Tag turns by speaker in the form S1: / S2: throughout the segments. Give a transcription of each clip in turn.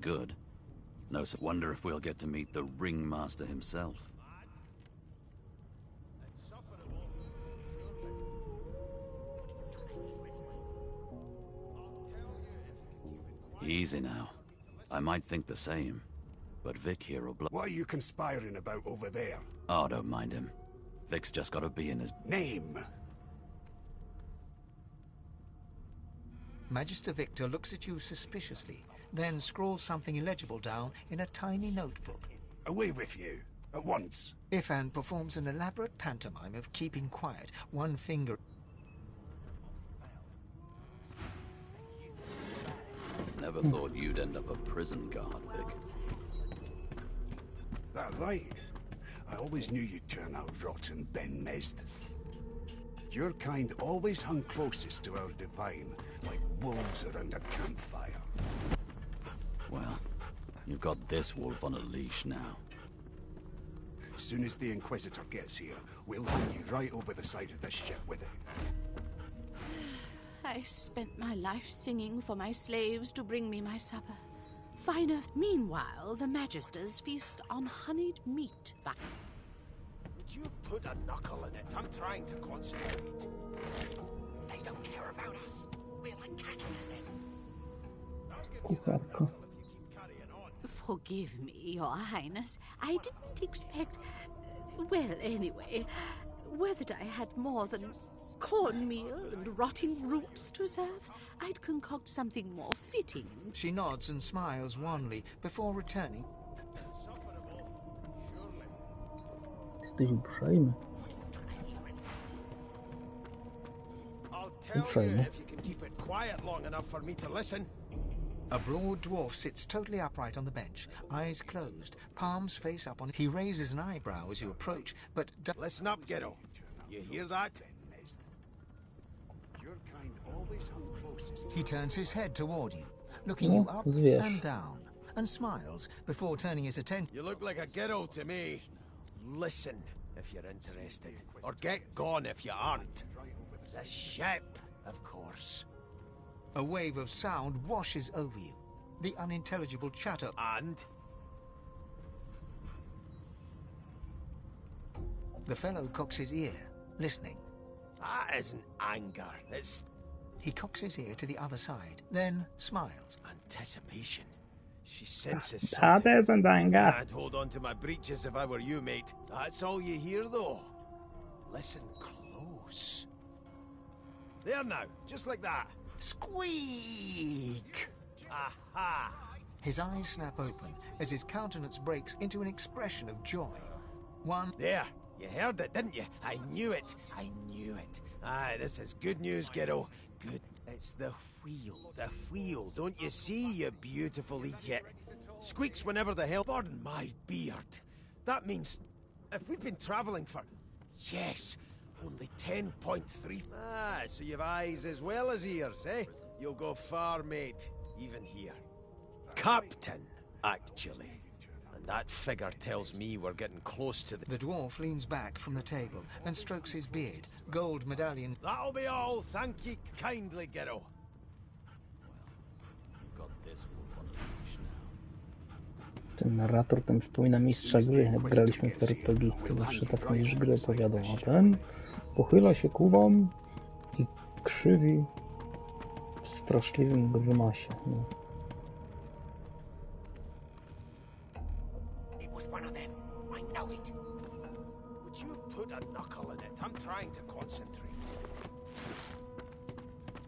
S1: Good. No wonder if we'll get to meet the ringmaster himself. Easy now. I might think the same, but Vic here will
S2: What are you conspiring about over there?
S1: Oh, don't mind him. Vic's just gotta be in his...
S2: Name!
S3: Magister Victor looks at you suspiciously, then scrawls something illegible down in a tiny notebook.
S2: Away with you, at once.
S3: Ifan performs an elaborate pantomime of keeping quiet, one finger...
S1: Never thought you'd end up a prison guard, Vic.
S2: That right? I always knew you'd turn out rotten, Ben Mezd. Your kind always hung closest to our divine, like wolves around a campfire.
S1: Well, you've got this wolf on a leash now.
S2: As soon as the Inquisitor gets here, we'll hang you right over the side of this ship with it.
S4: I spent my life singing for my slaves to bring me my supper. Finer. Meanwhile, the Magisters feast on honeyed meat.
S5: Would you put a knuckle in it? I'm trying to concentrate. They don't care about us. We're like cattle to them.
S6: Kucharka.
S4: Forgive me, Your Highness. I didn't expect... Well, anyway, whether I had more than cornmeal and rotting roots to serve, I'd concoct something more fitting.
S3: She nods and smiles wanly before returning.
S6: Jesteś uprzejmy.
S5: I'll tell you if you can keep it quiet long enough for me to listen.
S3: A broad dwarf sits totally upright on the bench, eyes closed, palms face up on it. He raises an eyebrow as you approach, but...
S5: Listen up, Ghetto. You hear that?
S2: Your kind always hung closest.
S3: He turns his head toward you, looking you up and down, and smiles before turning his attention.
S5: You look like a ghetto to me. Listen if you're interested, or get gone if you aren't. The ship, of course.
S3: A wave of sound washes over you. The unintelligible chatter.
S5: And?
S3: The fellow cocks his ear, listening.
S5: That isn't anger, it's...
S3: He cocks his ear to the other side, then smiles.
S5: Anticipation. She senses
S6: That
S5: something.
S6: isn't anger.
S5: I'd hold on to my breeches if I were you, mate. That's all you hear, though. Listen close. There now, just like that.
S3: Squeak!
S5: Aha!
S3: His eyes snap open as his countenance breaks into an expression of joy. One...
S5: There! You heard it, didn't you? I knew it! I knew it! Aye, this is good news, Ghetto. Good. It's the wheel. The wheel. Don't you see, you beautiful idiot? Squeaks whenever the hell... Pardon my beard. That means... If we've been travelling for... Yes! Only 10.3... Ah, so you've eyes as well as ears, eh? You'll go far, mate. Even here. Captain, actually. And that figure tells me we're getting close to the...
S3: The dwarf leans back from the table and strokes his beard. Gold medallion...
S5: That'll be all. Thank ye kindly, Ghetto.
S1: You've got this wolf on a leash now.
S6: Ten narrator ten przypomina mistrza gry, jak graliśmy w RPG. Zawsze tak mistrz gry opowiadał, a ten pochyla się ku wam i krzywi w straszliwym grymasie. No.
S5: It was one of them. I know it. Would you put a knuckle in it? I'm trying to concentrate.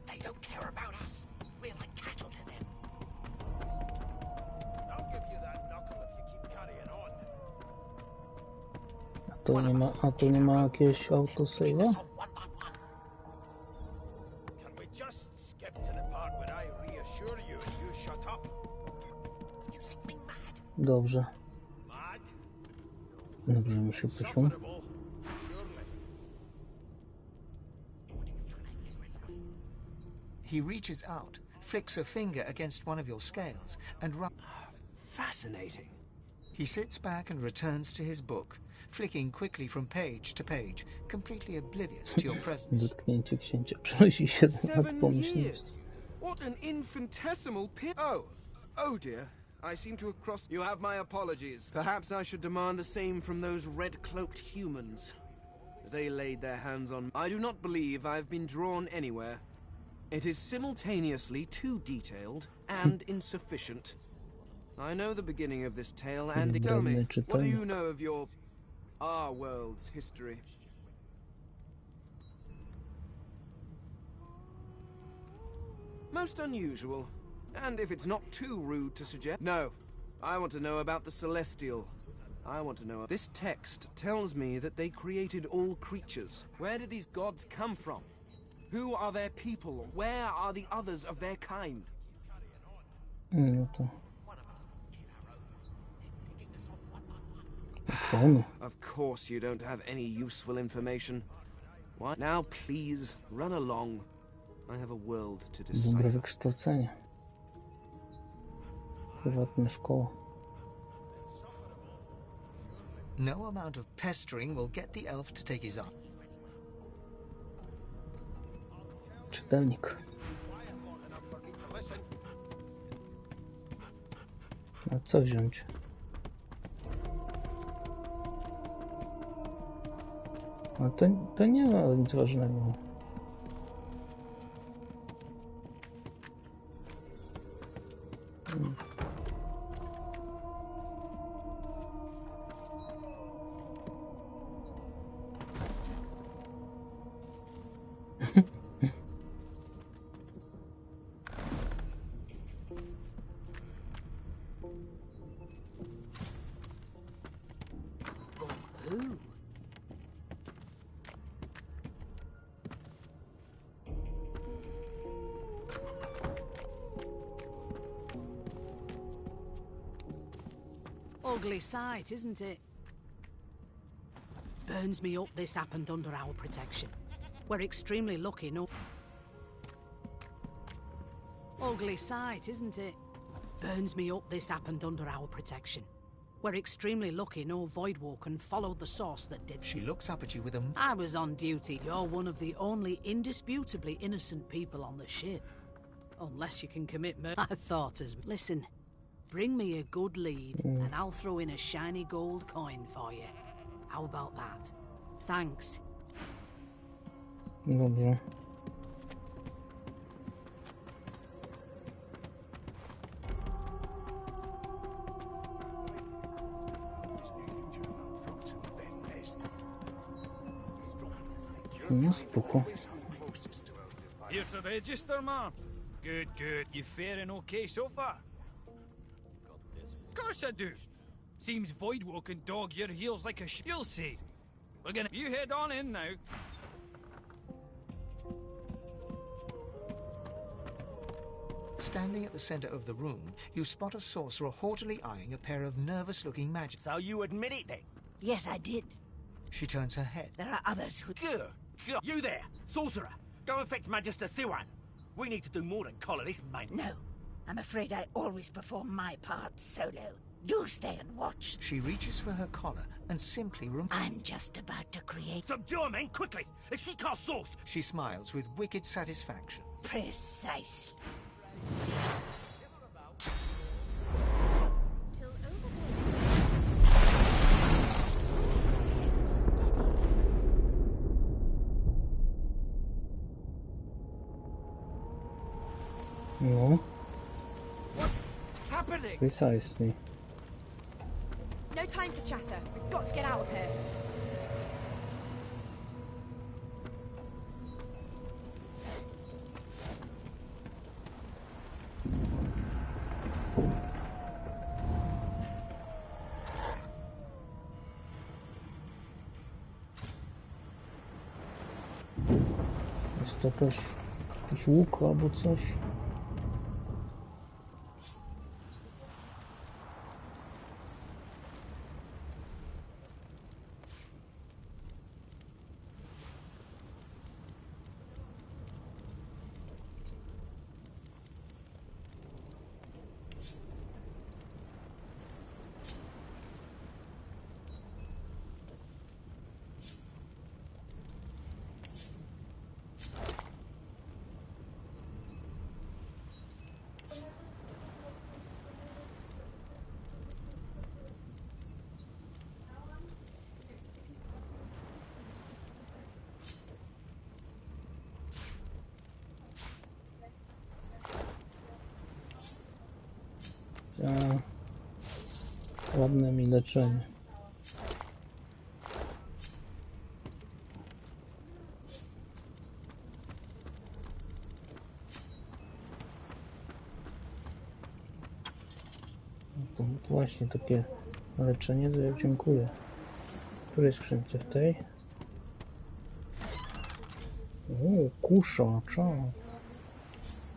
S5: They don't care about us. We're like cattle to them. I'll give you that knuckle if you keep carrying on.
S6: A tu nie ma jakiegoś autosave'a?
S5: Can we just skip to the part where I reassure you and you shut up? You think me mad?
S6: Dobrze.
S5: Mad?
S6: Dobrze mi się piszą.
S5: Sufferable? Surely.
S3: He reaches out, flicks a finger against one of your scales, and
S5: Fascinating.
S3: He sits back and returns to his book, flicking quickly from page to page, completely oblivious to your presence.
S6: Dotknięcie księcia przenosi się nad
S7: 7
S6: pomyślność.
S7: years. What an infinitesimal pit. Oh dear. I seem to have crossed... You have my apologies. Perhaps I should demand the same from those red-cloaked humans. They laid their hands on... I do not believe I've been drawn anywhere. It is simultaneously too detailed and insufficient. I know the beginning of this tale and... Tell me, what do you know of our world's history? Most unusual. And if it's not too rude to suggest... No. I want to know about the Celestial. I want to know... This text tells me that they created all creatures. Where did these gods come from? Who are their people? Where are the others of their kind?
S6: No to... Co ono?
S7: Of course you don't have any useful information. Why? Now please, run along. I have a world to
S6: Dobre
S7: decipher.
S6: wykształcenie. Prywatna szkoła.
S3: No amount of pestering will get the elf to take his arm.
S6: Czytelnik. A co wziąć? A to nie ma nic ważnego.
S4: Ugly sight, isn't it? Burns me up this happened under our protection. We're extremely lucky, no... Ugly sight, isn't it? Burns me up this happened under our protection. We're extremely lucky no Voidwalker followed the source that did...
S3: She looks up at you with a...
S4: I was on duty. You're one of the only indisputably innocent people on the ship. Unless you can commit murder. I thought as... Listen, bring me a good lead, and I'll throw in a shiny gold coin for you. How about that? Thanks.
S6: Dobrze. No spoko.
S8: Here's the register, man. Good, good. You faring okay so far? Of course I do. Seems Voidwalk can dog your heels like a you'll see. We're gonna... You head on in now.
S3: Standing at the center of the room, you spot a sorcerer haughtily eyeing a pair of nervous-looking magics.
S5: So you admit it then?
S9: Yes, I did.
S3: She turns her head.
S9: There are others who...
S5: Good. You there, sorcerer. Go and fetch Magister Siwan. We need to do more than collar this man.
S9: No. I'm afraid I always perform my part solo. Do stay and watch.
S3: She reaches for her collar and simply
S9: I'm just about to create...
S5: Subdue her, men, quickly! If she can't source...
S3: She smiles with wicked satisfaction.
S9: Precisely.
S6: No.
S7: What's happening?
S6: Precisely.
S10: No time for chatter. We've got to get out of here.
S6: Jest to też jakiś łuk albo coś. Ładne mi leczenie. To właśnie takie leczenie, to ja dziękuję. W której skrzynce? W tej? O, kusza, czas.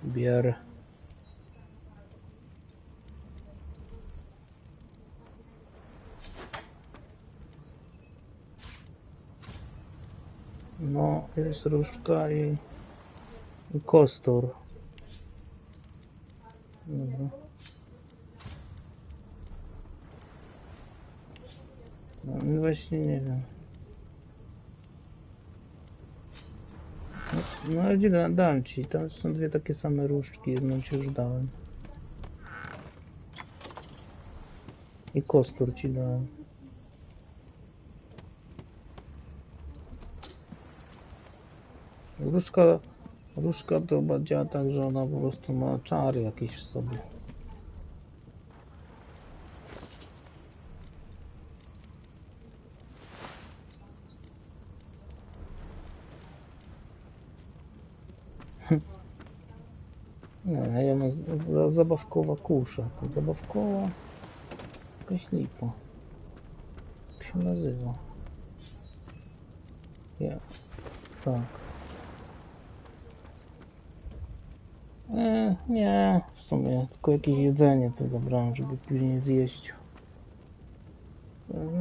S6: Bier. No, jest różdżka i kostur. Dobra. No właśnie nie wiem. No ale gdzie dałem ci? Tam są dwie takie same różdżki, jedną ci już dałem. I kostur ci dałem. Różdżka to chyba działa tak, że ona po prostu ma czary jakieś w sobie. Nie, ja mam zabawkowa kusza. To zabawkowa jakaś lipa. Jak się nazywa? Ja. Tak. Nie, w sumie tylko jakieś jedzenie to zabrałem, żeby później zjeść.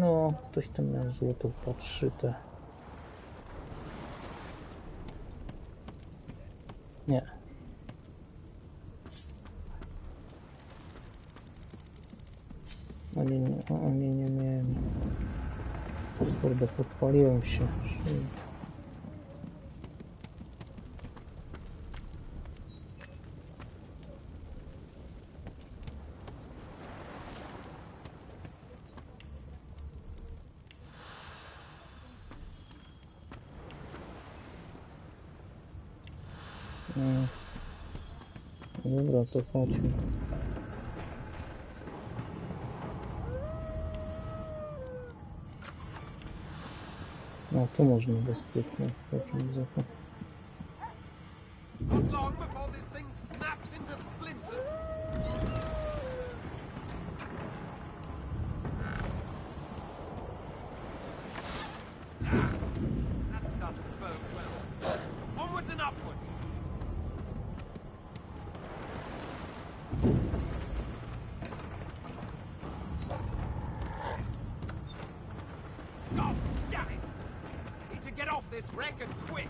S6: No, ktoś tam miał złoto patrzyte. Nie. Nie miałem. Kurde, podpaliłem się. Dobra, to chodźmy. No, to można bezpiecznie.
S5: Not long before this thing snaps into splinters. That doesn't bode well. Onwards and upwards. God damn it! Need to get off this wreck and quick.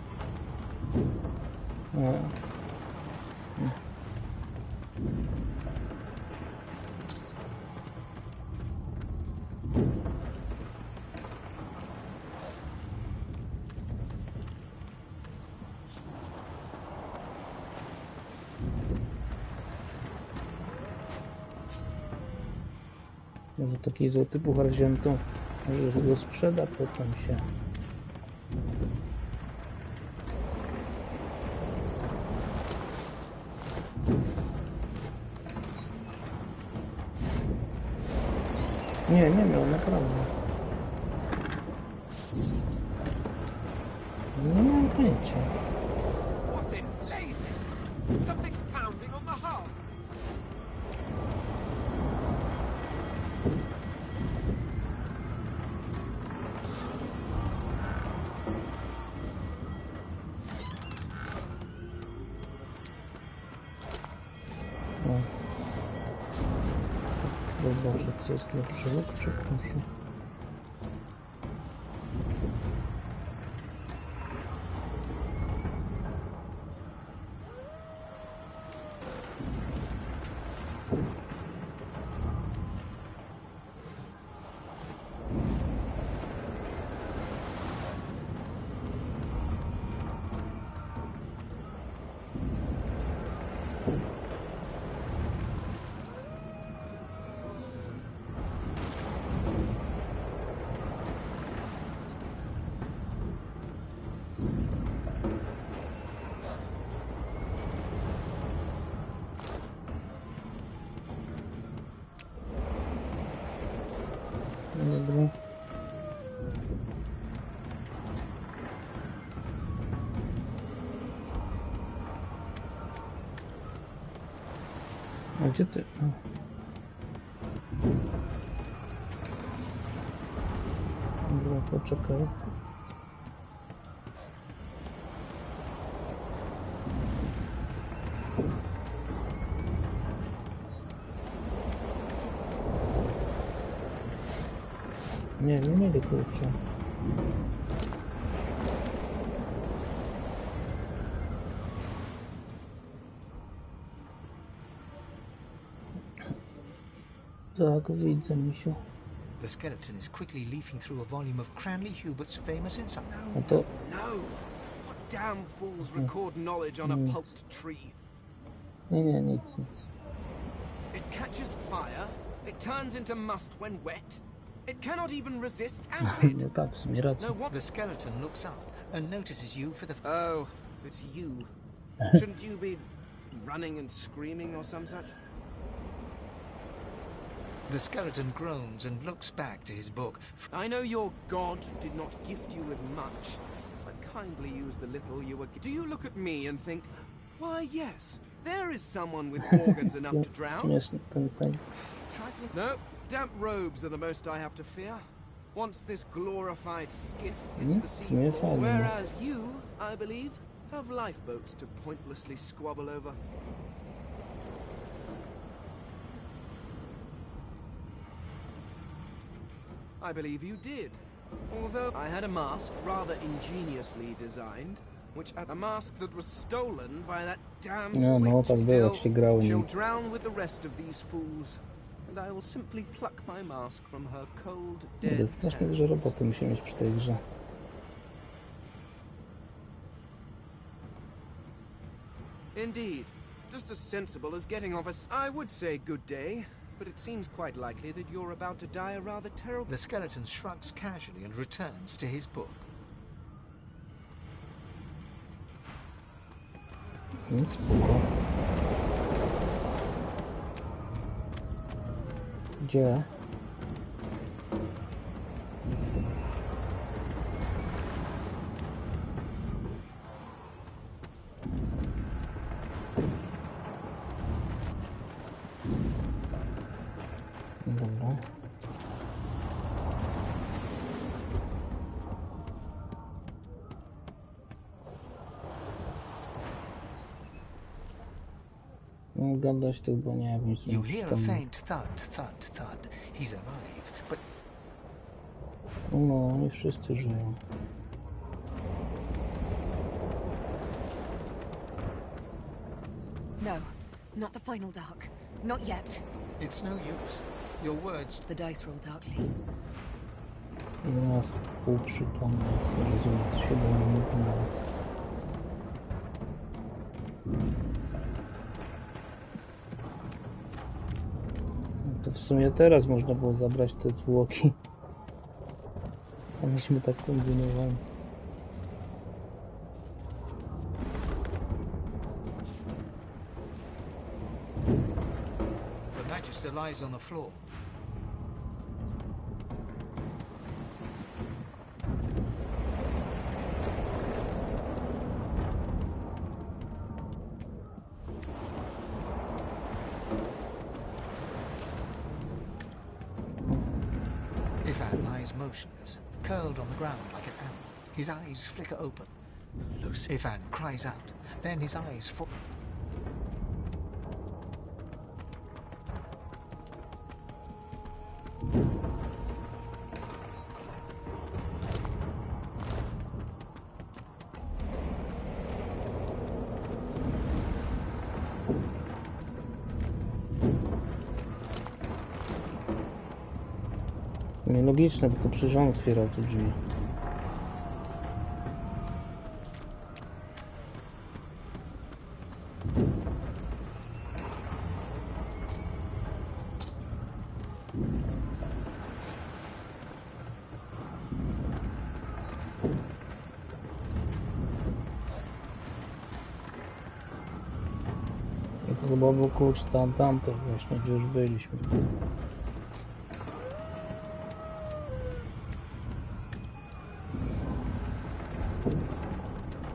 S6: Może taki złoty puchar wziąłem, to może go sprzeda, potem się... Nie miał, naprawdę. Nie mam pojęcia.
S5: What's in blazing? Something's pounding on the hull.
S6: Boże, co jest lepszy łuk czy proszę? Dobra. A gdzie ty? O. Dobra, poczekaj. Nie mieli kurczę. Tak, widzę, misiu.
S3: The skeleton is quickly leafing through a volume of Cranley Hubert's famous insight.
S6: No to...
S7: No! What damn fools record knowledge on a pulped tree?
S6: Nie, nic.
S7: It catches fire, it turns into must when wet, it cannot even resist acid.
S6: No tak, w sumie racja.
S3: No, what? The skeleton looks up and notices you for the...
S7: Oh, it's you. Shouldn't you be running and screaming or some such?
S3: The skeleton groans and looks back to his book.
S7: I know your god did not gift you with much, but kindly use the little you were... Do you look at me and think, why yes, there is someone with organs enough to drown? No, damp robes are the most I have to fear. Once this glorified skiff hits the sea floor, whereas you, I believe, have lifeboats to pointlessly squabble over. I believe you did. Although I had a mask rather ingeniously designed, a mask that was stolen by that damned witch. Still, she'll drown with the rest of these fools, and I will simply pluck my mask from her cold, dead
S6: Strasznie dużo roboty musimy mieć przy tej grze.
S7: Indeed. Just as sensible as getting off I would say good day, but it seems quite likely that you're about to die a rather terrible...
S3: The skeleton shrugs casually and returns to his book.
S6: Spoko. Gdzie? Dobra. No gadać to chyba nie wiem.
S3: You hear a faint thud. He's alive, but...
S6: No, nie wszyscy żyją.
S10: No, not the final dark. Not yet.
S3: It's no use. Your words...
S10: The dice roll darkly.
S6: I nas półprzytomny, rozumiem, 7 minut nawet. To w sumie teraz można było zabrać te zwłoki. A myśmy tak kombinowali.
S3: The Magister lies on the floor. Motionless, curled on the ground like an animal. His eyes flicker open. Lucy. Ivan cries out. Then his eyes fall.
S6: Nielogiczne, bo to przecież on otwierał te drzwi. I to chyba był klucz tamto właśnie, gdzie już byliśmy.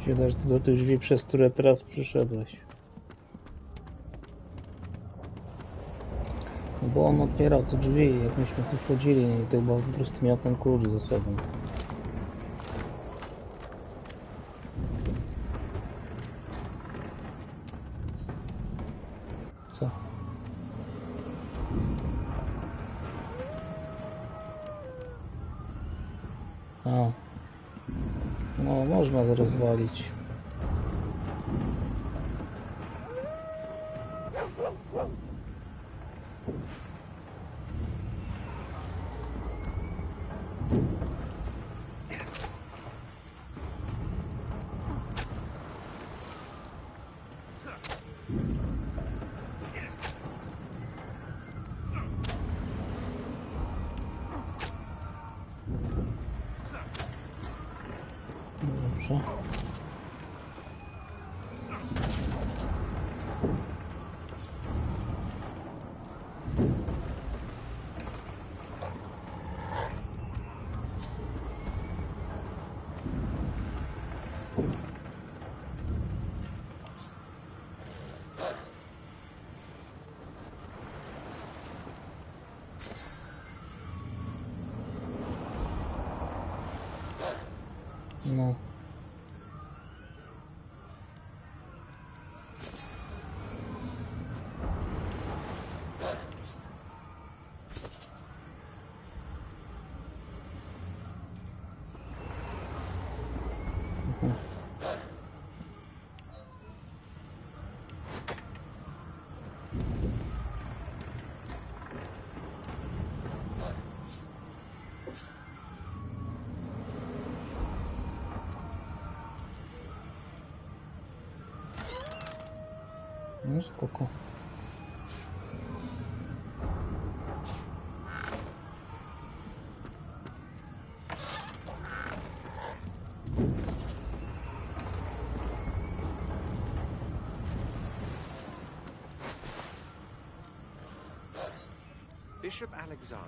S6: się wydaje, że to do tych drzwi, przez które teraz przyszedłeś. No bo on otwierał te drzwi, jak myśmy tu wchodzili, i to chyba po prostu miał ten klucz ze sobą. Co? A. No, można to rozwalić. Dobrze. No. No spoko.
S5: Bishop Alexander,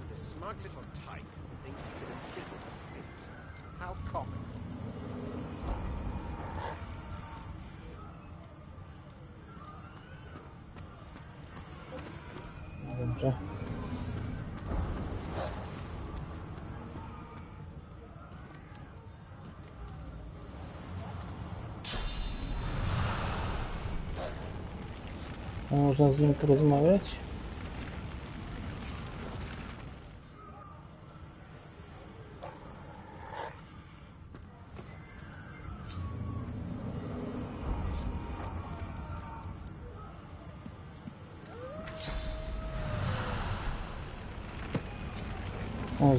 S5: the smug little tyke, thinks he can imprison kids. How comical.
S6: Dobrze. A można z nim porozmawiać? O,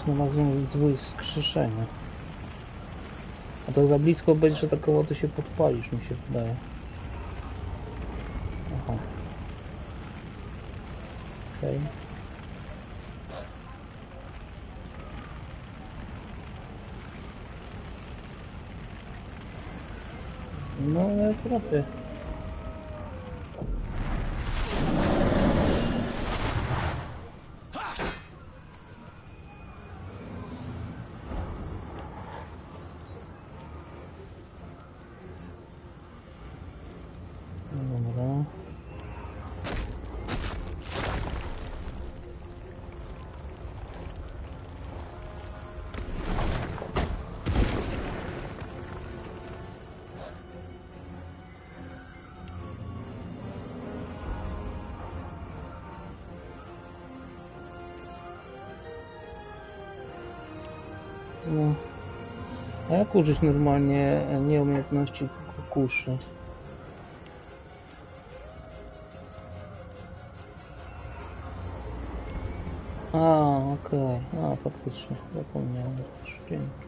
S6: znalazłem zwój wskrzeszenia. A to za blisko będzie, że takowo to się podpalisz, mi się wydaje. Aha. Okej. No, ale trafię. Dobra. No. A jak użyć normalnie nieumiejętności kuszy? A, okej. A, faktycznie. Zapomniałem. Dzięki.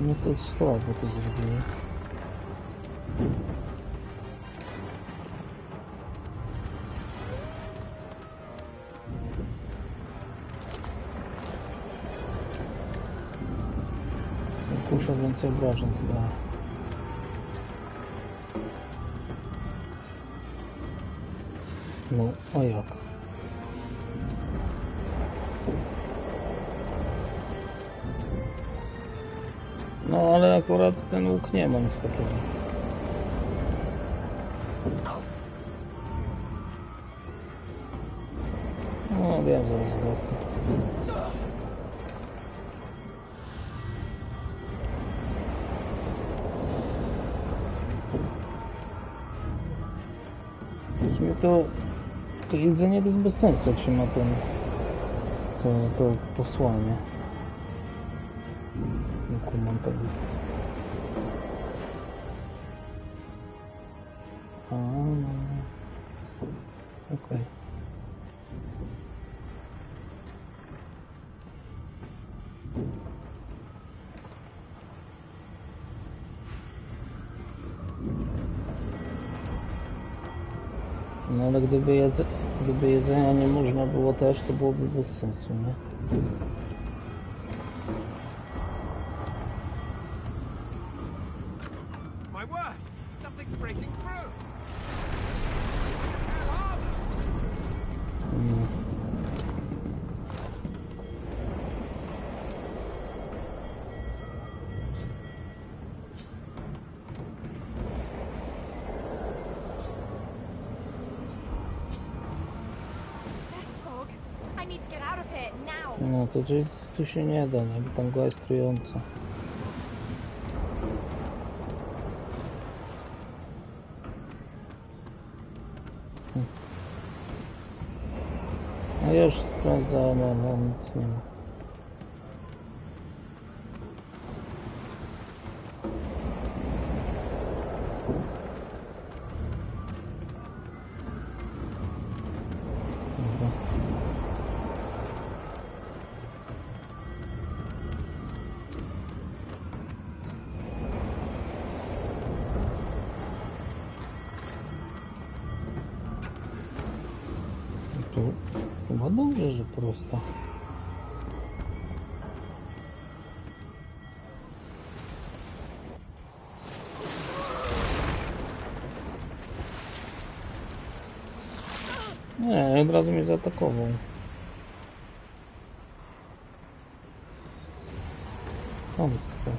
S6: No to słabo to zrobili. Kusza więcej obrażeń chyba. No, a jak? No, ale akurat ten łuk nie ma nic takiego. No, wiem, zaraz zgasnę. W sumie to jedzenie to jest bez sensu, jak się ma to posłanie. Nie kumam tego. Okej. No ale gdyby jedzenia nie można było też, to byłoby bez sensu, nie?
S5: My word! Something's breaking through!
S6: No to tu się nie da, nie? Bo tam go jest trująca. No już sprawdzałem, no nic nie ma. Chyba dobrze, że prosto. Nie, od razu mnie zaatakował. Chamstwo.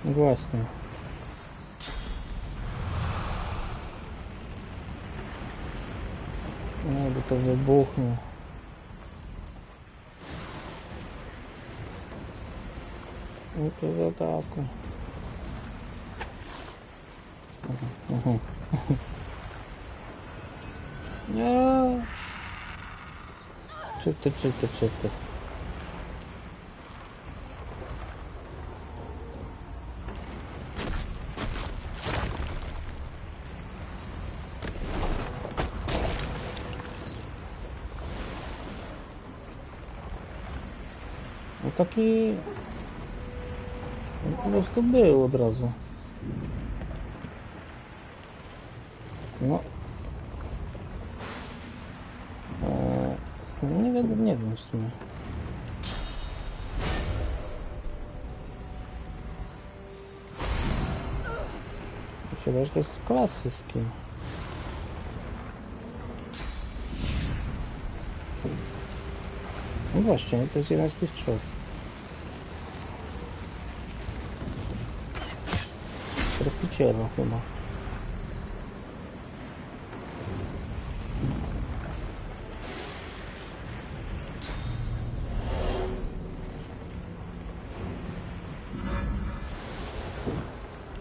S6: Właśnie. No, bo to wybuchnie. No to z ataku. Nie. Czyty. No taki... Po prostu był od razu. No. Nie wiem w sumie. Myślę, że to jest z klasy skin. No właśnie, to jest jeden z tych trzech. Tropiciela chyba.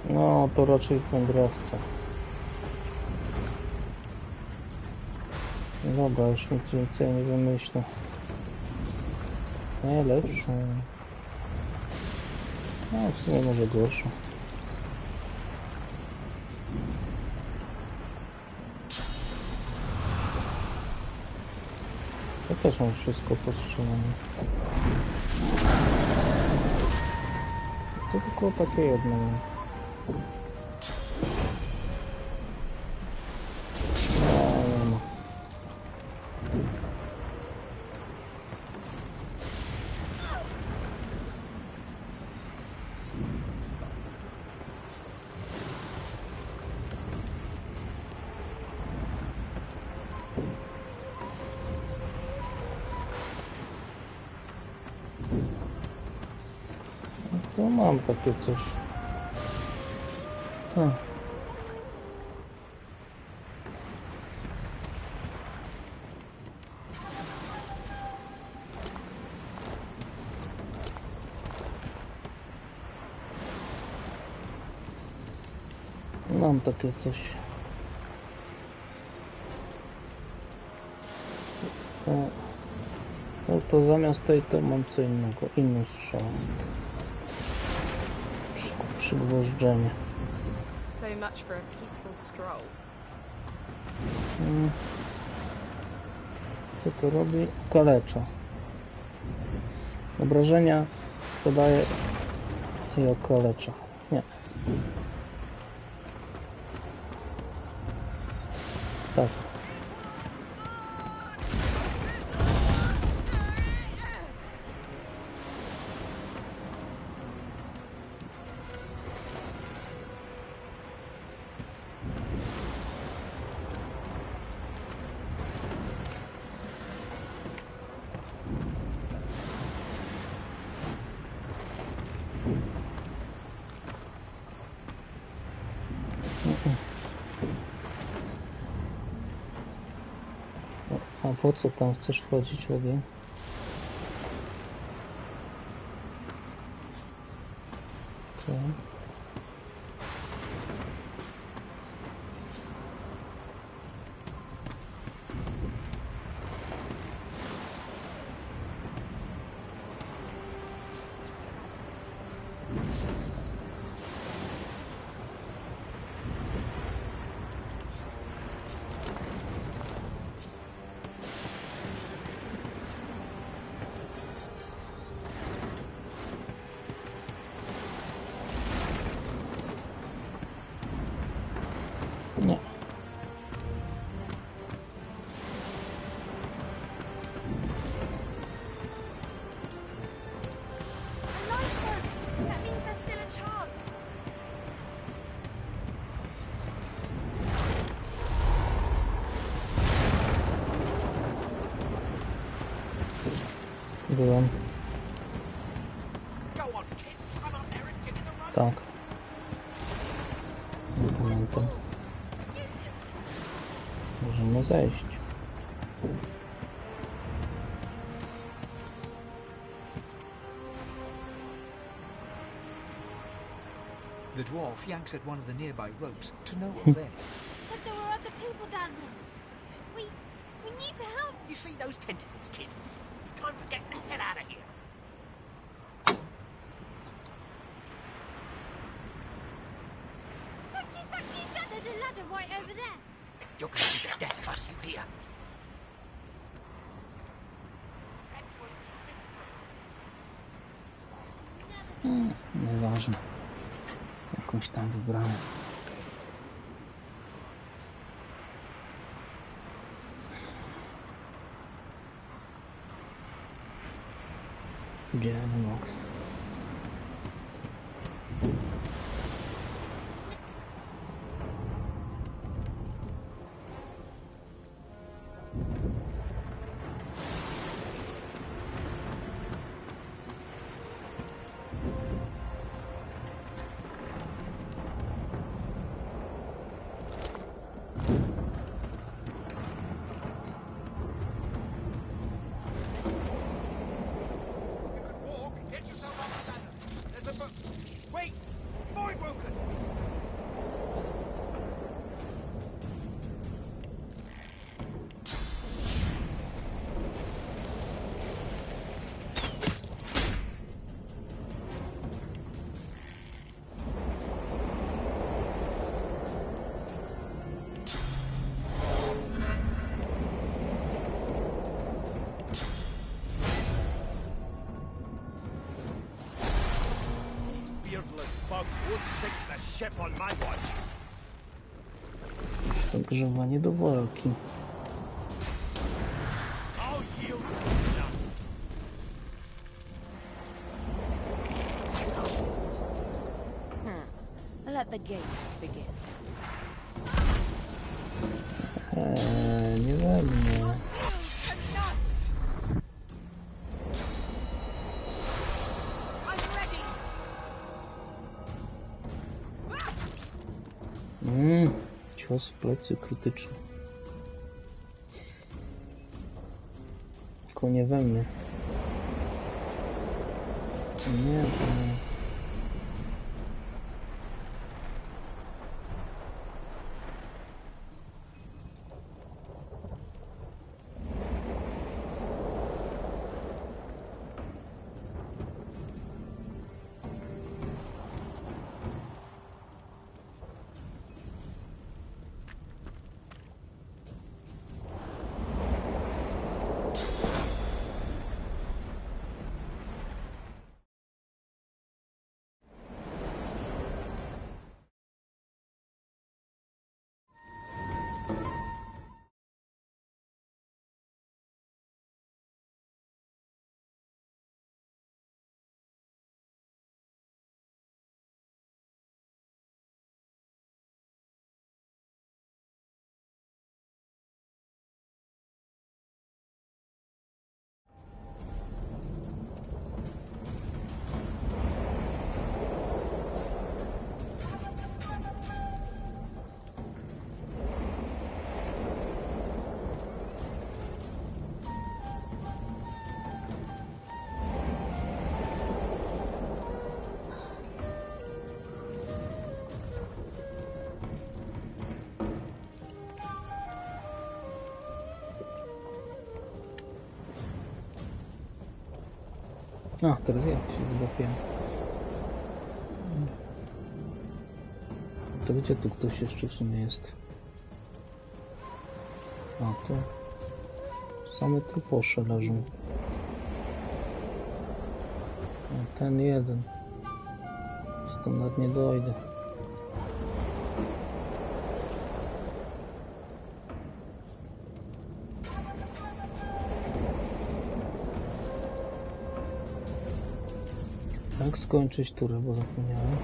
S6: No, to raczej wędrowca. Dobra, już nic więcej nie wymyślę. Nie lepszą. No, w sumie może gorszą. Ja też mam wszystko postrzelone. To tylko takie jedno. To mam takie coś. Mam takie coś. No to zamiast tej to mam co innego, inną strzałę. Przygwożdżenie.
S10: So much for a peaceful stroll.
S6: Co to robi? Kalecza. Obrażenia podaje i okalecza. Nie. Tak. A po co tam chcesz wchodzić w ogień? Okay. Nie.
S10: That means there's still a chance.
S6: Byłem. Tak. Nie pamiętam. Możemy zejść.
S3: The dwarf yanks at one of the nearby ropes to no avail.
S11: Said there were other people down there. We need to help.
S12: You see those tentacles, kid? It's time for getting the hell out of here.
S11: Thank you. There's a ladder right over there.
S12: You're gonna be the death of us, you hear?
S6: Nieważne. Jakąś tam wybrałem. Gdzie nie mogę.
S5: Won't sink the ship on my watch.
S6: Zagrzewanie do walki.
S5: I'll yield.
S10: Let the games begin.
S6: Nie we mnie. Cios w plecy krytyczny. Tylko nie we mnie. Nie. A, teraz ja się złapiłem. To gdzie tu ktoś jeszcze w sumie jest? A, tu same truposze leżą. A ten jeden. Stąd nawet nie dojdę. Jak skończyć turę, bo zapomniałem.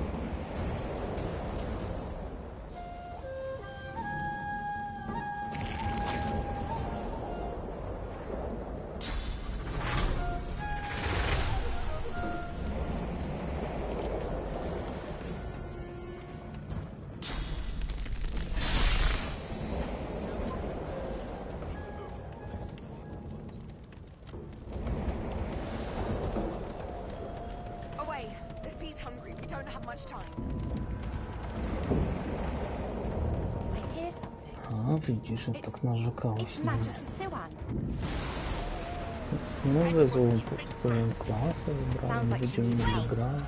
S6: A, widzisz, że tak narzekałeś. No, wezmę po swoją klasę, wybrałem, nie będziemy mieli grać.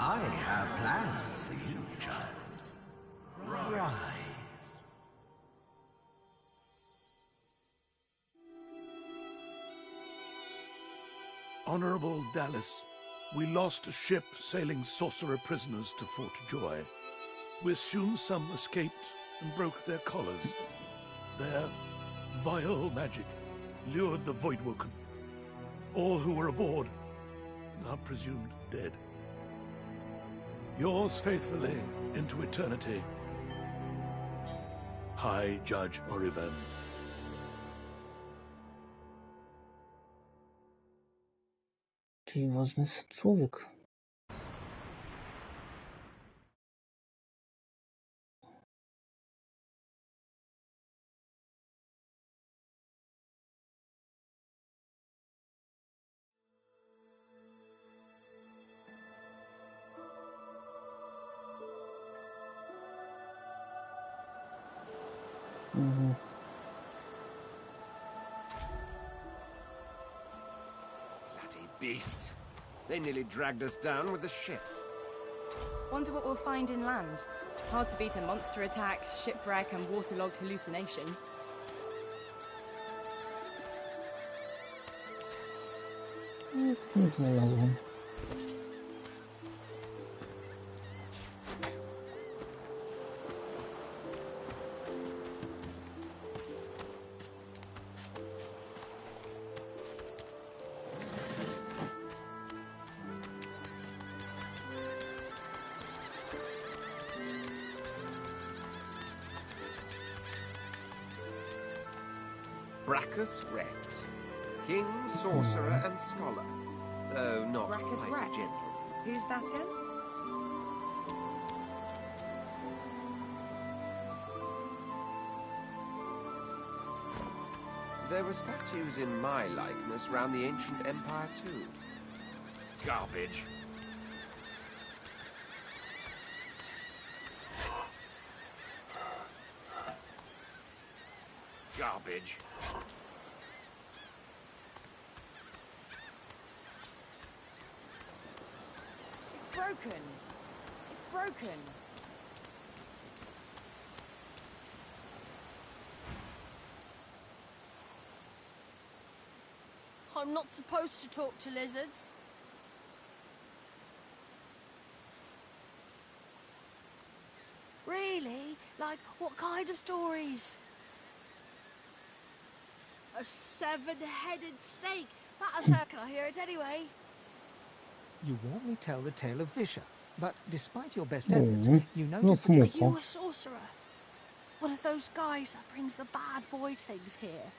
S12: I have plans for you, child. Rise.
S13: Honorable Dallas, we lost a ship sailing sorcerer prisoners to Fort Joy. We assume some escaped and broke their collars. Their vile magic lured the Voidwoken. All who were aboard are presumed dead. Yours faithfully into eternity, High Judge Oriven.
S6: Taki ważny człowiek.
S5: Bloody beasts. They nearly dragged us down with the ship.
S10: Wonder what we'll find inland. Hard to beat a monster attack, shipwreck, and waterlogged hallucination.
S6: Nie znalazłem.
S5: Brachus Rex. King, sorcerer, and scholar. Though not
S10: Brachus
S5: quite
S10: Rex.
S5: a gentle.
S10: Who's that again?
S5: There were statues in my likeness round the ancient empire too. Garbage. Garbage.
S10: It's broken. It's broken.
S11: I'm not supposed to talk to lizards. Really? Like, what kind of stories? A 7-headed snake. That's how can I hear it anyway?
S3: You warmly tell the tale of Visha, but despite your best efforts, you
S6: No
S3: notice that...
S11: Are
S6: smutno.
S11: you a sorcerer? One of those guys that brings the bad void things here?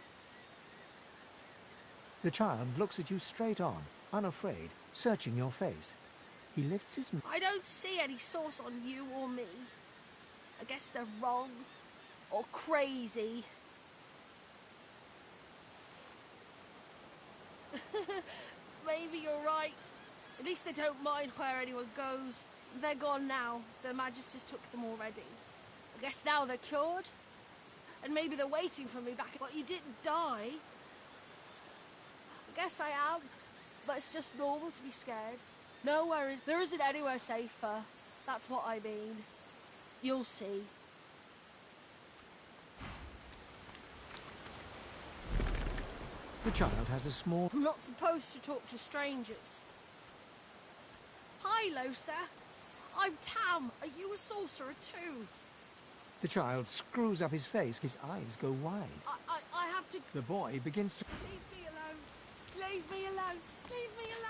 S3: The child looks at you straight on, unafraid, searching your face. He lifts his...
S11: I don't see any source on you or me. I guess they're wrong. Or crazy. Maybe you're right. At least they don't mind where anyone goes. They're gone now. Their Majesties took them already. I guess now they're cured. And maybe they're waiting for me back. But you didn't die. I guess I am. But it's just normal to be scared. Nowhere is... There isn't anywhere safer. That's what I mean. You'll see.
S3: The child has a small...
S11: I'm not supposed to talk to strangers. Hi, Losa. I'm Tam. Are you a sorcerer too?
S3: The child screws up his face. His eyes go wide.
S11: I have to...
S3: The boy begins to...
S11: Leave me alone. Leave me alone. Leave me alone.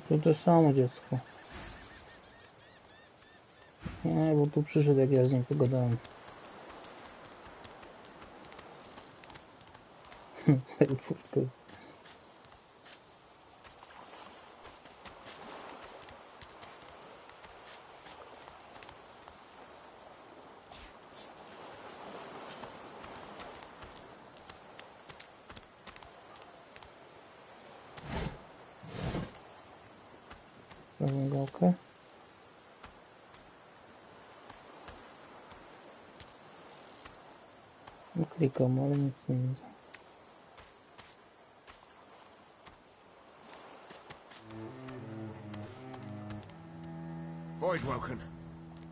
S6: No to samo dziecko. Nie, bo tu przyszedł, jak ja z nim pogadałem. Prawą gałkę. Klikam, ale nic nie widzę.
S5: Voidwoken.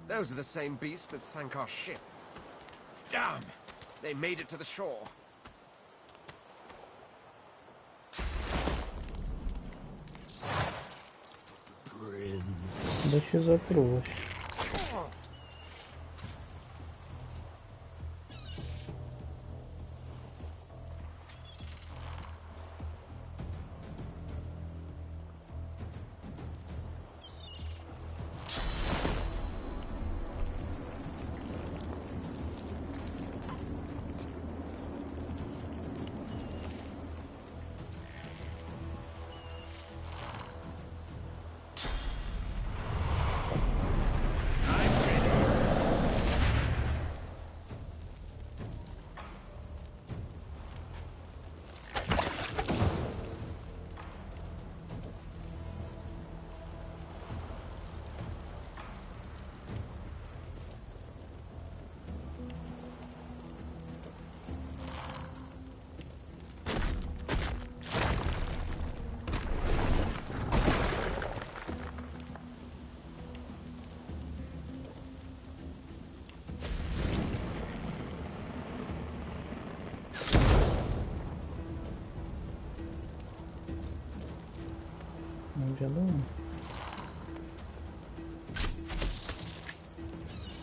S5: Those are the same beasts that sank our ship. Damn! They made it to the shore.
S6: Da się zatruwać. wiadomo.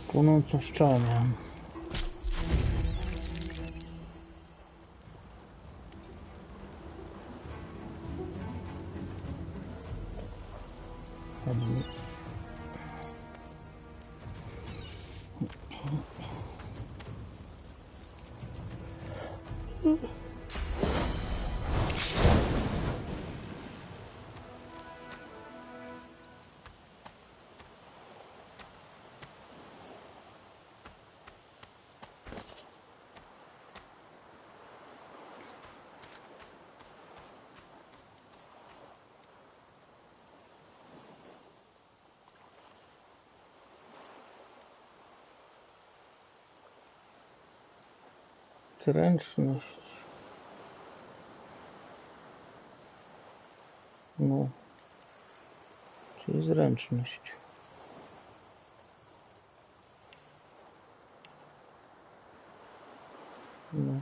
S6: Płonącą szczałę miałem. Zręczność. No. Czyli zręczność. No.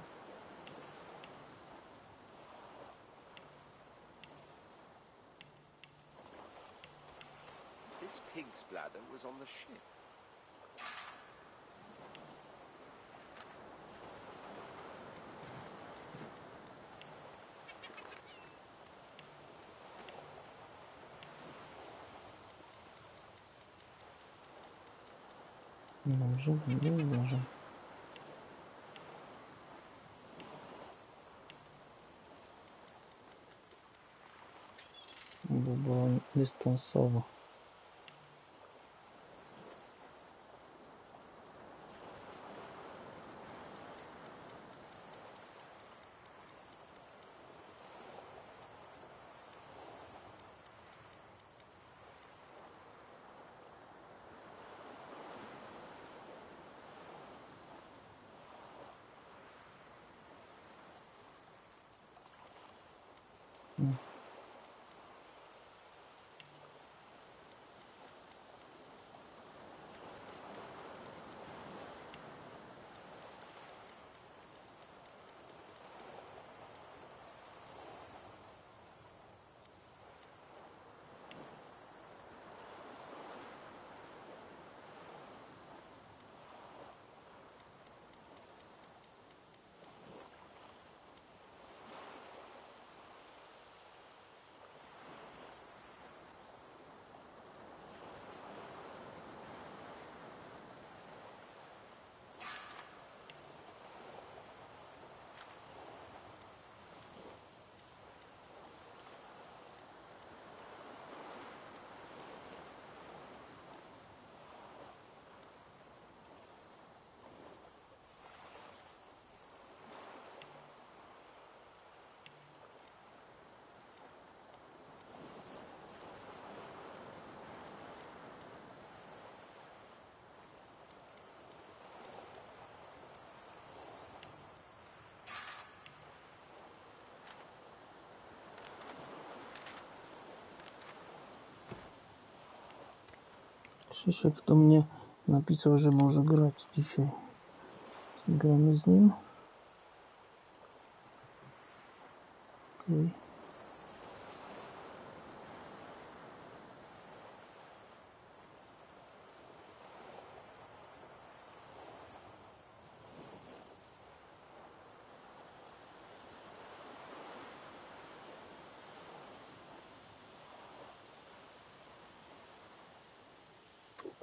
S14: This pig's bladder was on the ship.
S6: Może, może. Bo było dystansowo. Krzysiek do mnie napisał, że może grać dzisiaj. Gramy z nim. Okay.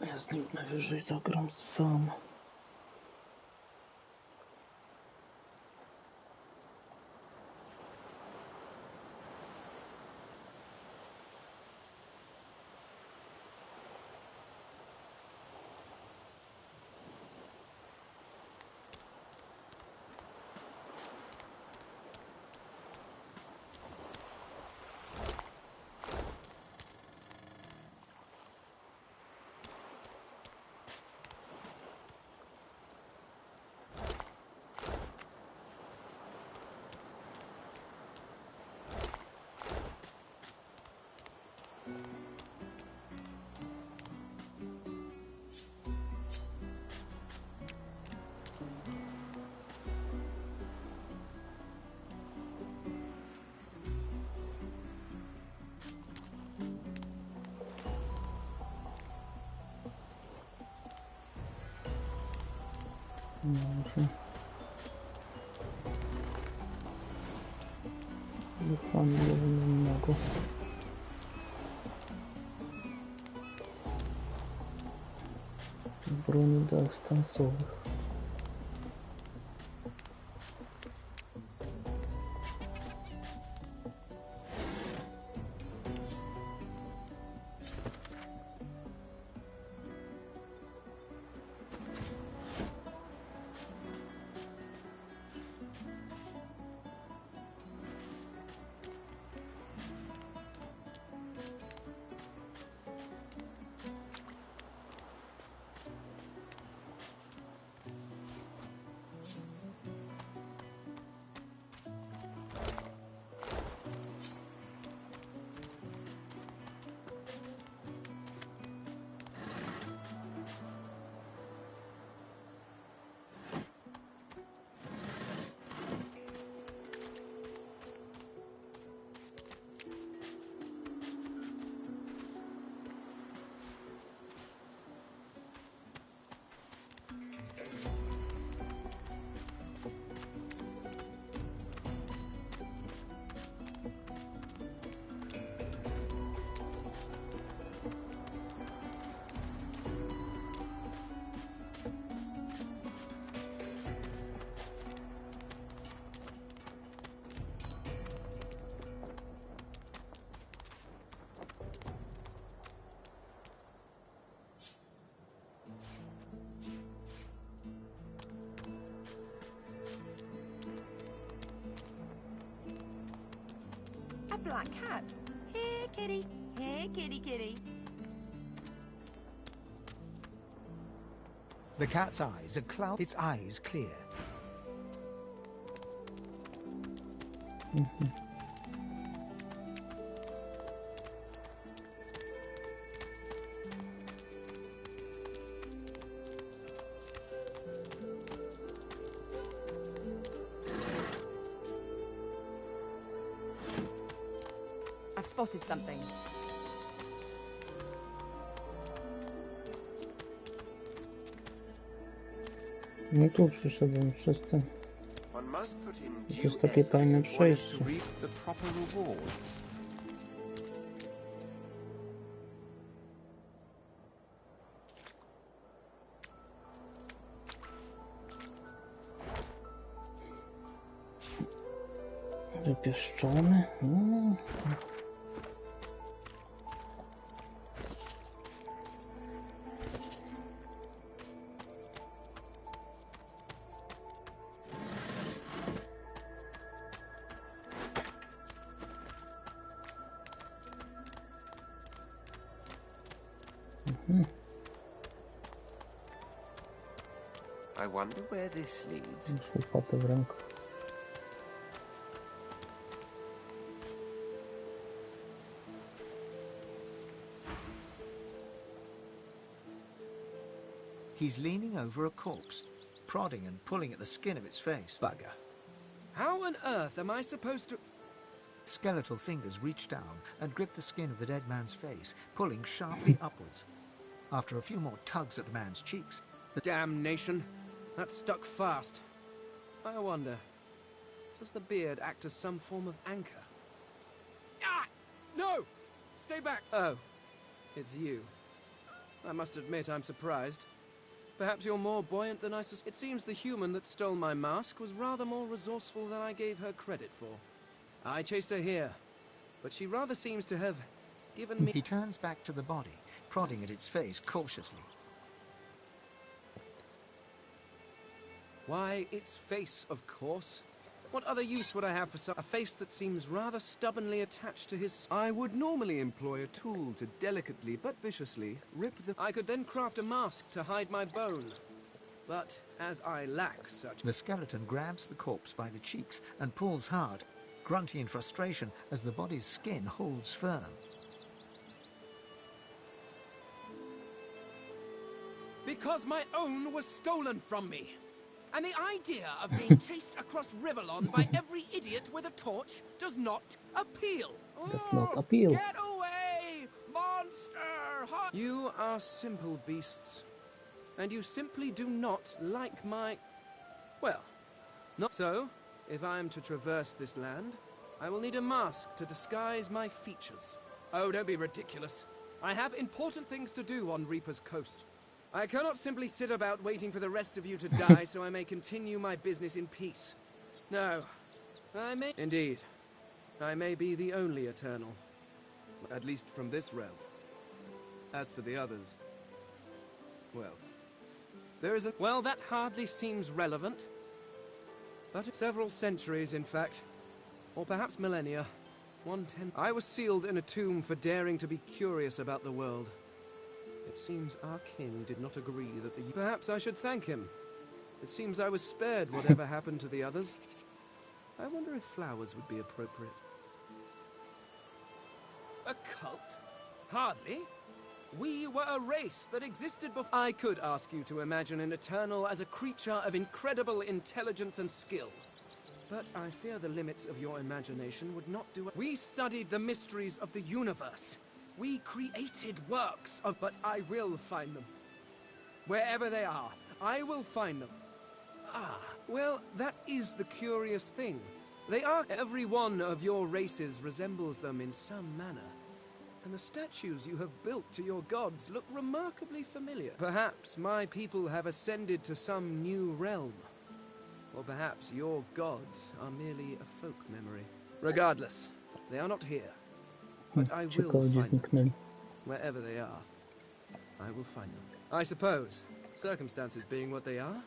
S6: Ja z nim najwyżej zagram sam. Dobrze. Handlowym innego. Broni dystansowych.
S10: A black cat. Here, kitty. Here, kitty, kitty.
S3: The cat's eyes are cloud. Its eyes clear.
S10: I've spotted something.
S6: No tu przyszedłem przez ten.
S14: One must put in
S6: To
S14: due
S6: jest takie tajne
S14: effort in order to
S6: przejście.
S14: reap the proper reward.
S6: Wypieszczony. No.
S14: I wonder where this leads.
S6: Już łopatę w rękach.
S3: He's leaning over a corpse, prodding and pulling at the skin of its face.
S7: Bugger. How on earth am I supposed to...
S3: Skeletal fingers reach down and grip the skin of the dead man's face, pulling sharply upwards. After a few more tugs at the man's cheeks, the
S7: Damnation. That stuck fast. I wonder, does the beard act as some form of anchor? Ah! No! Stay back! Oh, it's you. I must admit I'm surprised. Perhaps you're more buoyant than I suspected. It seems the human that stole my mask was rather more resourceful than I gave her credit for. I chased her here, but she rather seems to have given me...
S3: He turns back to the body, prodding at its face cautiously.
S7: Why, its face, of course. What other use would I have for a face that seems rather stubbornly attached to his... I would normally employ a tool to delicately but viciously rip the... I could then craft a mask to hide my bone. But as I lack such...
S3: The skeleton grabs the corpse by the cheeks and pulls hard, grunting in frustration as the body's skin holds firm.
S7: Because my own was stolen from me. And the idea of being chased across Rivellon by every idiot with a torch does not appeal.
S6: Does not appeal.
S7: Get away, monster! You are simple beasts. And you simply do not like my... Well, not so. If I am to traverse this land, I will need a mask to disguise my features. Oh, don't be ridiculous. I have important things to do on Reaper's Coast. I cannot simply sit about waiting for the rest of you to die so I may continue my business in peace. No, I may... Indeed, I may be the only Eternal. At least from this realm. As for the others... well... there is a... well, that hardly seems relevant. But several centuries, in fact. Or perhaps millennia. I was sealed in a tomb for daring to be curious about the world. It seems our king did not agree that the... Perhaps I should thank him. It seems I was spared whatever happened to the others. I wonder if flowers would be appropriate. A cult? Hardly. We were a race that existed before... I could ask you to imagine an Eternal as a creature of incredible intelligence and skill. But I fear the limits of your imagination would not do it. We studied the mysteries of the universe. We created works of... But I will find them. Wherever they are, I will find them. Ah, well, that is the curious thing. They are... Every one of your races resembles them in some manner. And the statues you have built to your gods look remarkably familiar. Perhaps my people have ascended to some new realm. Or perhaps your gods are merely a folk memory. Regardless, they are not here. But I will find them. Wherever they are, I will find them. I suppose, circumstances being what they are,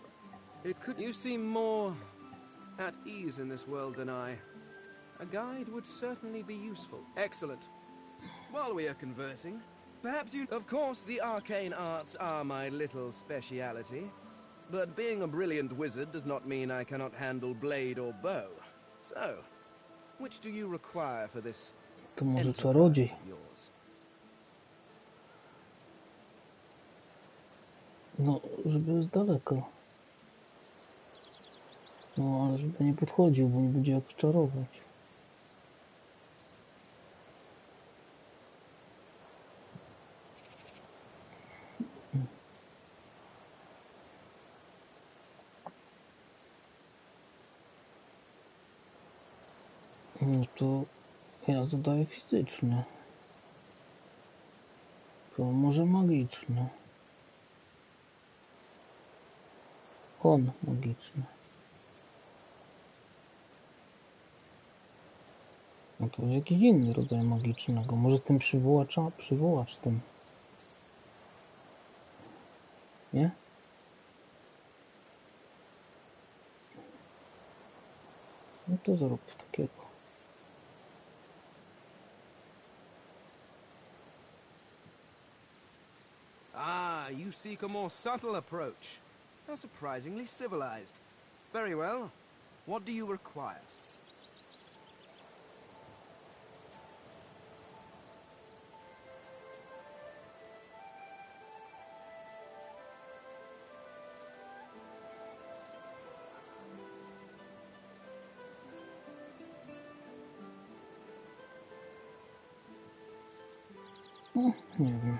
S7: it could... You seem more at ease in this world than I. A guide would certainly be useful. Excellent. While we are conversing, perhaps you... Of course, the arcane arts are my little speciality. But being a brilliant wizard does not mean I cannot handle blade or bow. So, which do you require for this
S6: To może czarodziej.
S7: yours?
S6: No, żeby z daleka. No, ale żeby nie podchodził, bo nie będzie jak czarować. No to ja zadaję fizyczne. To może magiczne. On magiczny. No to jakiś inny rodzaj magicznego. Może ten przywołacz ten. Nie? No to zrób takiego.
S7: Ah, you seek a more subtle approach. How surprisingly civilized. Very well. What do you require?
S6: No, nie wiem.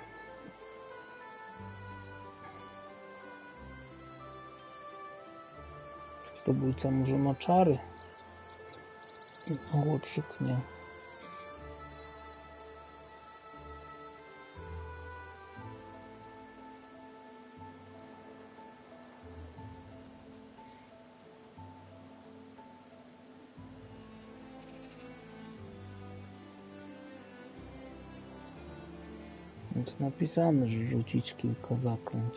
S6: Zdobójca może ma czary. Młodszych nie. Jest napisane, że rzucić kilka zaklęć.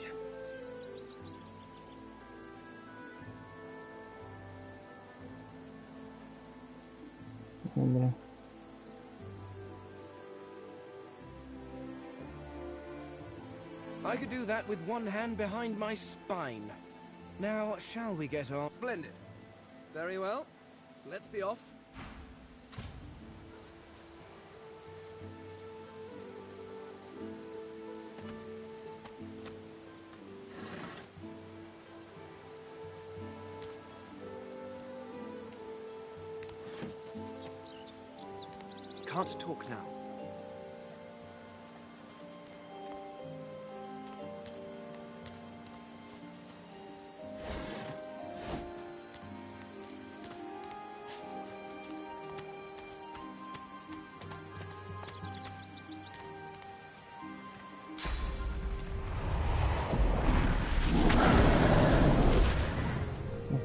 S6: Dobra.
S7: I could do that with one hand behind my spine. Now, shall we get on? Splendid. Very well. Let's be off. Can't talk now.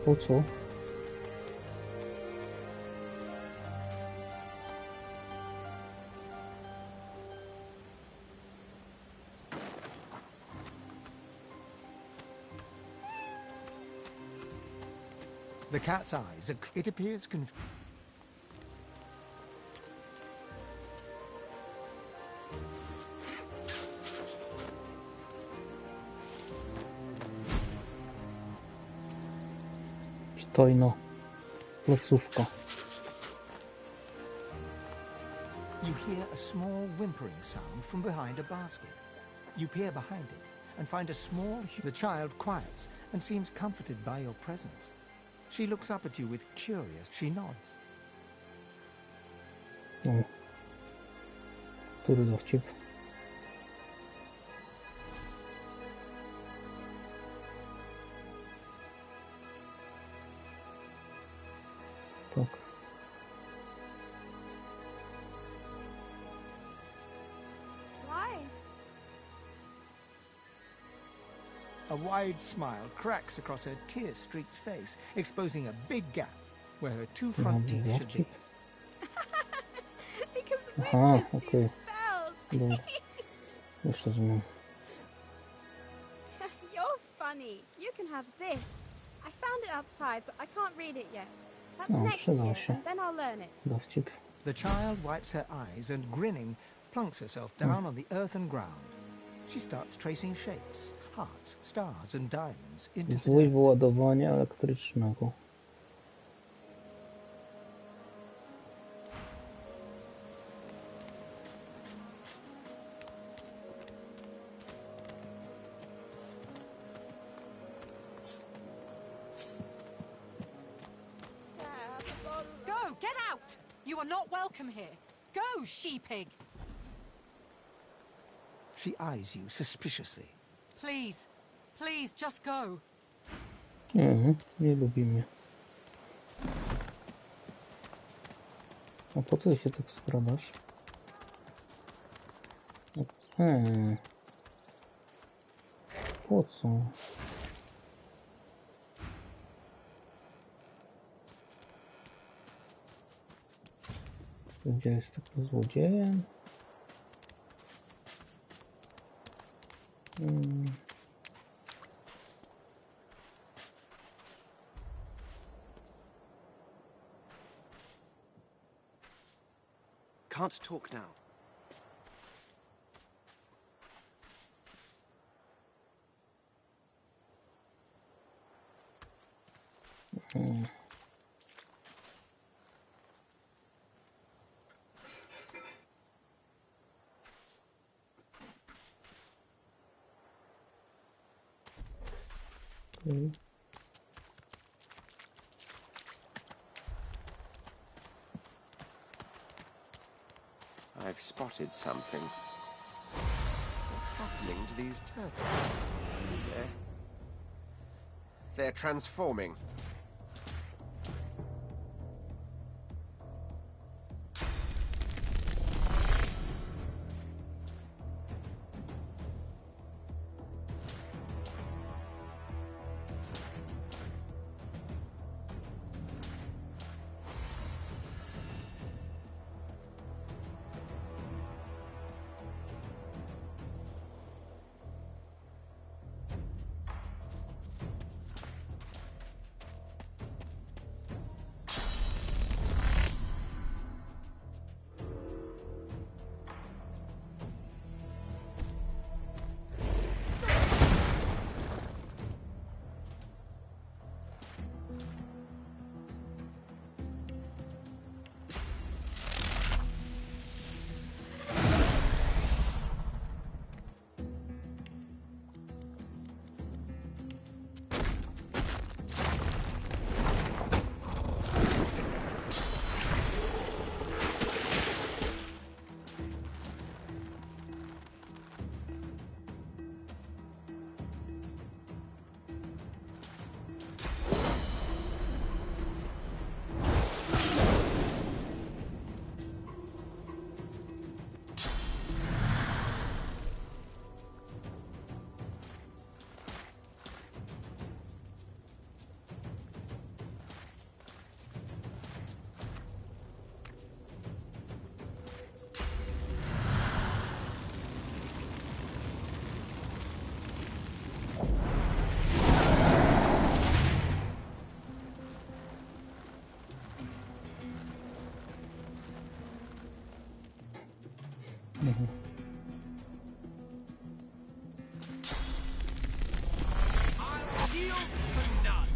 S6: Po co?
S3: The cat's eyes, it appears confused.
S6: Stojno. Placówka.
S3: You hear a small whimpering sound from behind a basket. You peer behind it and find a small... The child quiets and seems comforted by your presence. She looks up at you with curious... She nods.
S6: O. Który dowcip? Tak.
S11: Why?
S3: A wide smile cracks across her tear-streaked face, exposing a big gap where her two front teeth should be.
S11: Because
S6: Aha,
S11: witches do
S6: okej.
S11: spells.
S6: Dobra. Już rozumiem.
S11: You're funny. You can have this. I found it outside, but I can't read it yet. That's
S6: No,
S11: next year,
S6: przyda się.
S11: and then I'll learn it.
S6: Dowcip.
S3: The child wipes her eyes and, grinning, plunks herself down on the earthen ground. She starts tracing shapes, hearts, stars and diamonds into the
S6: Zwój
S3: dirt.
S6: wyładowania elektrycznego.
S10: Go! Get out! You are not welcome here. Go, she-pig!
S3: She eyes you suspiciously.
S10: Please. Please, just go.
S6: Nie lubi mnie. A po co się tak skradasz? Po co? Gdzie jest taki złodziejem?
S7: Can't talk now.
S6: Okay.
S14: I've spotted something. What's happening to these turtles? They're transforming.
S7: yield to none.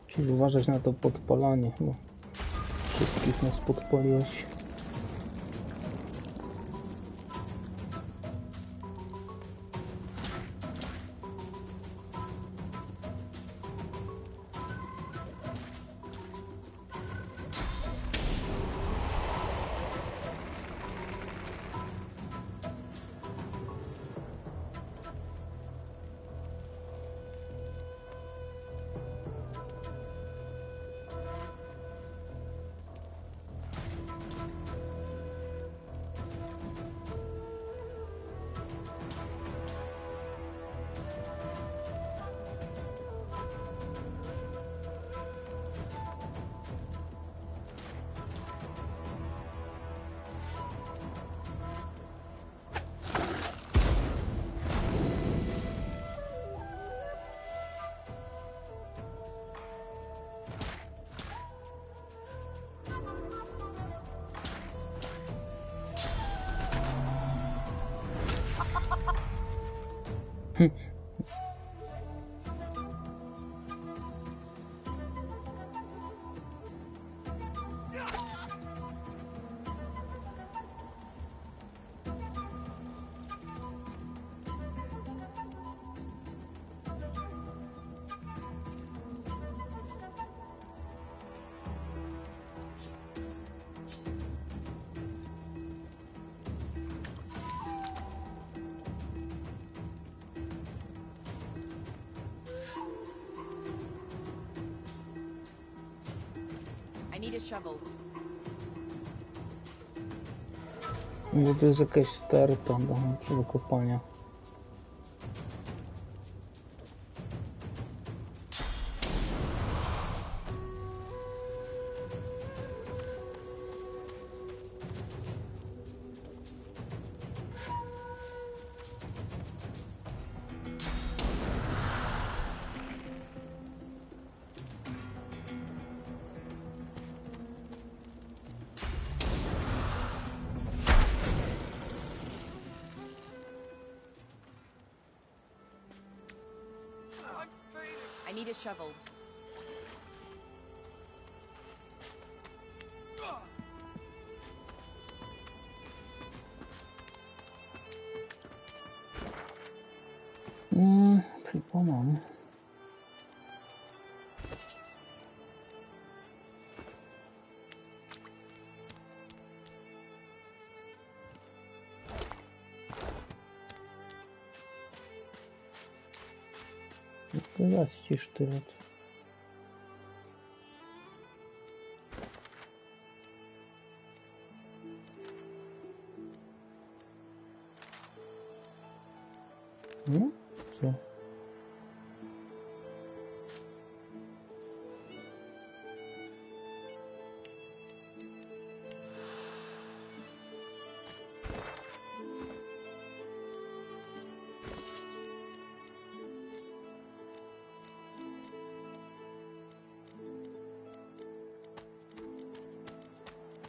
S6: Czyli uważać na to podpalanie, bo wszystkich nas podpaliłeś.
S10: I need a shovel.
S6: No to jest jakaś sterta do kopania.
S10: I need a shovel.
S6: Chyba mam. Dać ci sztylet. No? Co?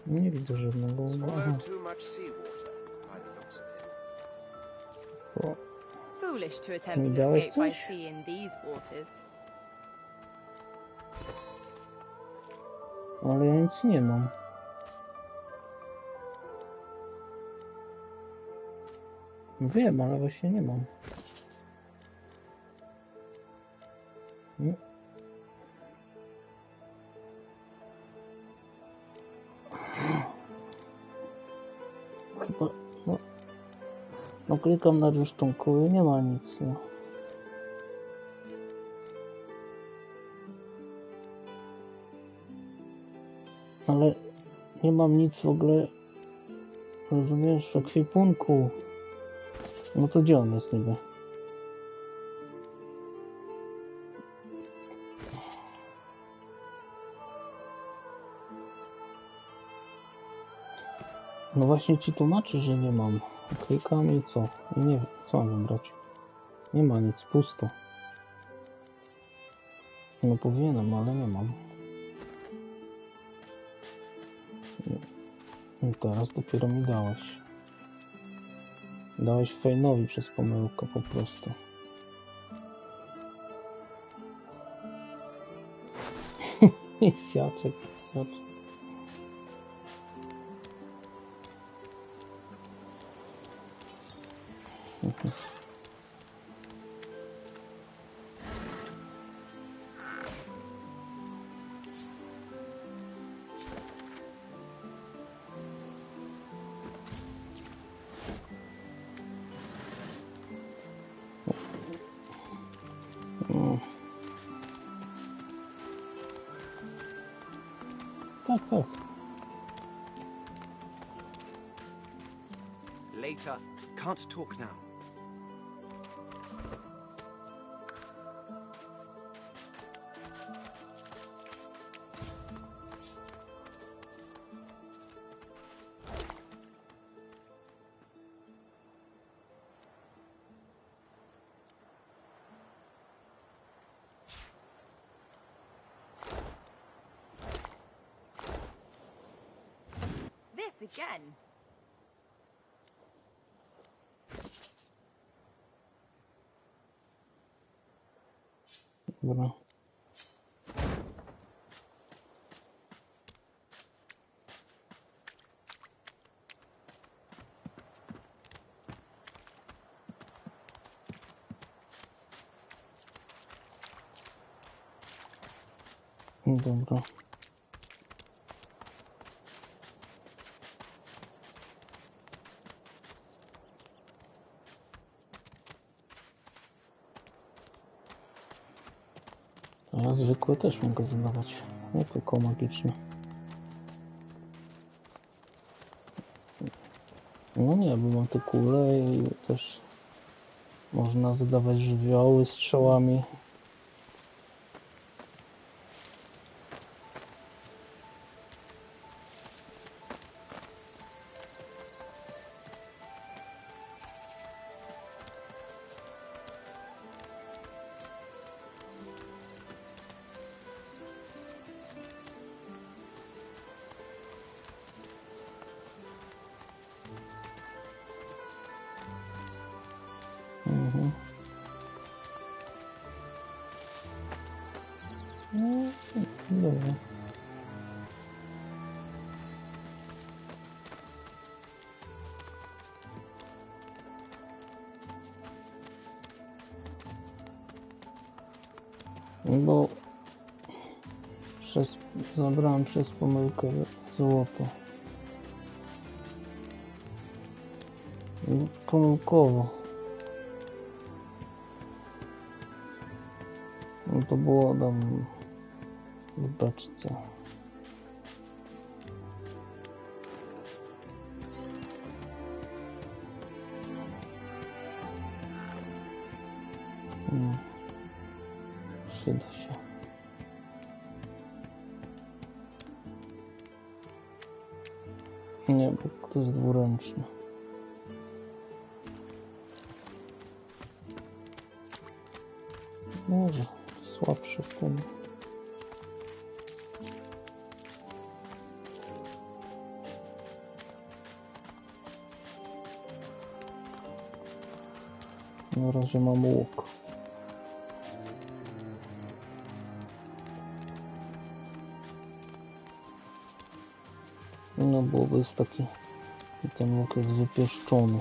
S6: Nie widzę żadnego umowy.
S10: Foolish to attempt to escape by sea in these waters.
S6: Ale ja nic nie mam. Wiem, ale właśnie nie mam. Nie. Chyba... No klikam na rysztunku i nie ma nic, no. Ale nie mam nic w ogóle, rozumiesz, w ekwipunku. No to gdzie on jest niby? No właśnie ci tłumaczę, że nie mam. Klikam i co? I nie wiem, co mam wybrać. Nie ma nic, pusto. No powinienem, ale nie mam. I teraz dopiero mi dałeś. Dałeś Fejnowi przez pomyłkę po prostu. I siaczek. Tak.
S7: Later. Can't talk now.
S10: This again.
S6: Dobra. Dobra. A ja zwykłe też mogę zadawać, nie tylko magiczne. No nie, bo mam te kule i też można zadawać żywioły strzałami. Dobra. Bo zabrałem przez pomyłkę złoto. Pomyłkowo. No to było tam w beczce. Przyda się. Nie, bo to jest dwuręczny. Może słabszy w tym. Na razie mam łuk. No byłoby jest taki, ten łuk jest wypieszczony.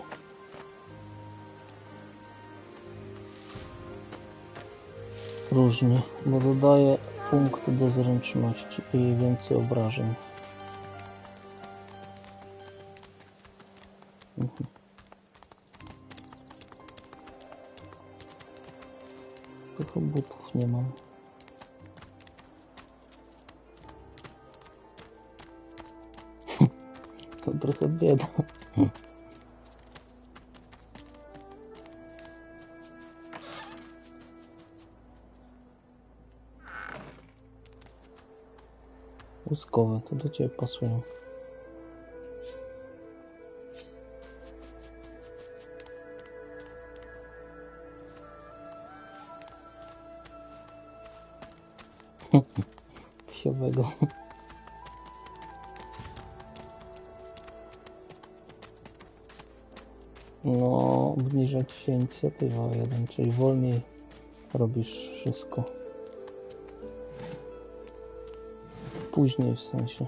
S6: Różnie, bo dodaje punkt do zręczności i więcej obrażeń. Tylko butów nie mam. To trochę bieda. Łuskowe, to do ciebie pasują. Psiowego. No, obniżać się inicjatywa o 1, czyli wolniej robisz wszystko. Później w sensie.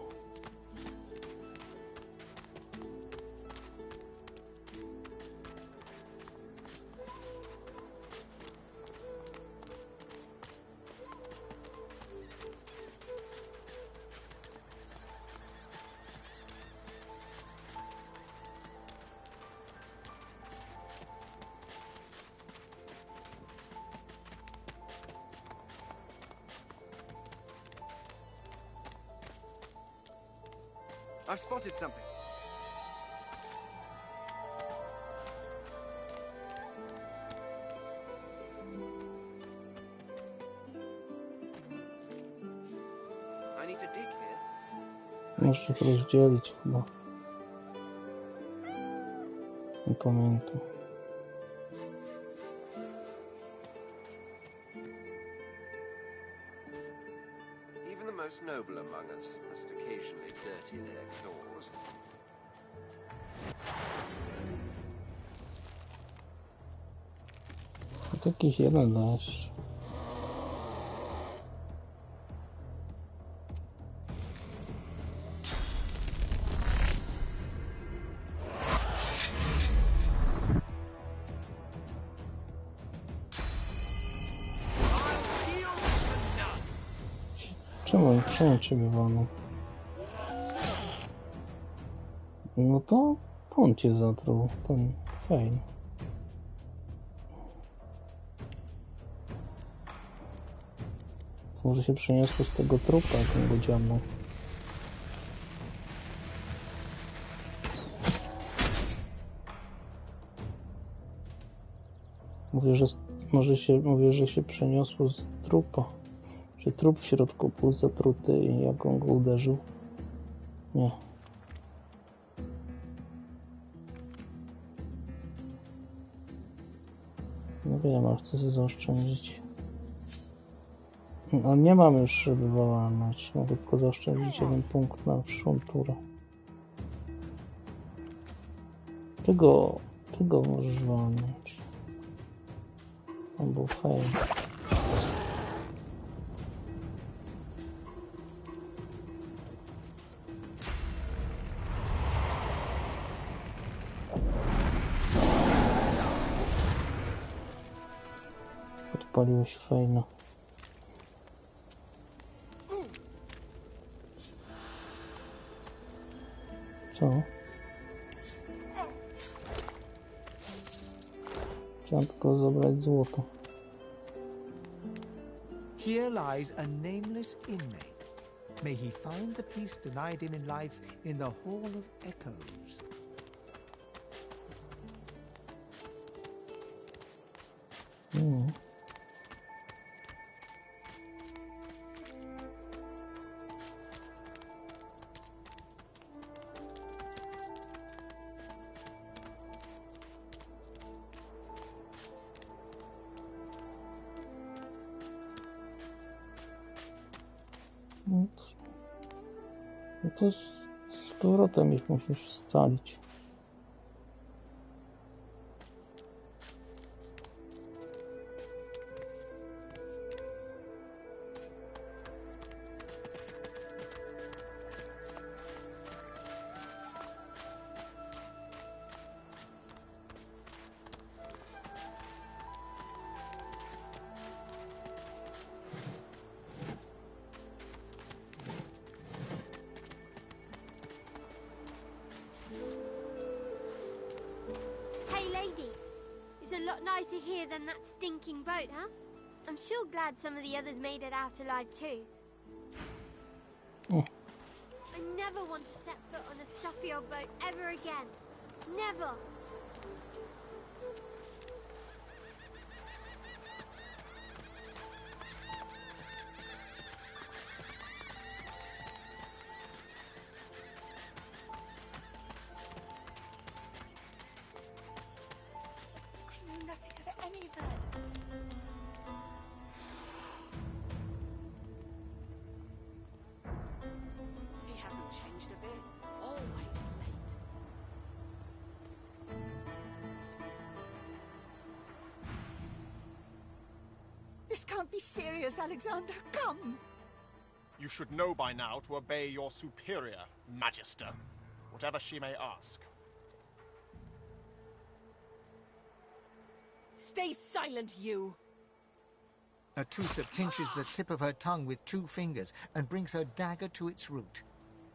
S7: I've spotted something. I need to dig here.
S6: Możesz ich rozdzielić chyba. Nie pamiętam.
S14: Even the most noble among us must occasionally dirty their claws.
S6: To jakiś jeden deszcz. Czemu ciebie wolno? No to on cię zatruł, ten fajny. Może się przeniosło z tego trupa, ten go dziamnął. Mówię, że się przeniosło z trupa. Że trup w środku był zatruty i jak on go uderzył? Nie. No wiem, ale chcę sobie zaoszczędzić. No nie mam już, żeby wyłamać. Mogę tylko zaoszczędzić jeden punkt na przyszłą turę. Tego możesz walnąć. On był fail. Odpaliłeś fajno. Co? Chciałem tylko zabrać złoto.
S3: Here lies a nameless inmate. May he find the peace denied him in life in the Hall of Echoes.
S6: No to z powrotem ich musisz scalić.
S15: a lot nicer here than that stinking boat, huh? I'm sure glad some of the others made it out alive too. I never want to set foot on a stuffy old boat ever again. Never.
S9: I knew nothing of any of this.
S4: He hasn't changed a bit. Always late.
S9: This can't be serious, Alexander. Come!
S16: You should know by now to obey your superior, Magister, whatever she may ask.
S4: Stay silent, you!
S3: Atusa pinches the tip of her tongue with 2 fingers and brings her dagger to its root.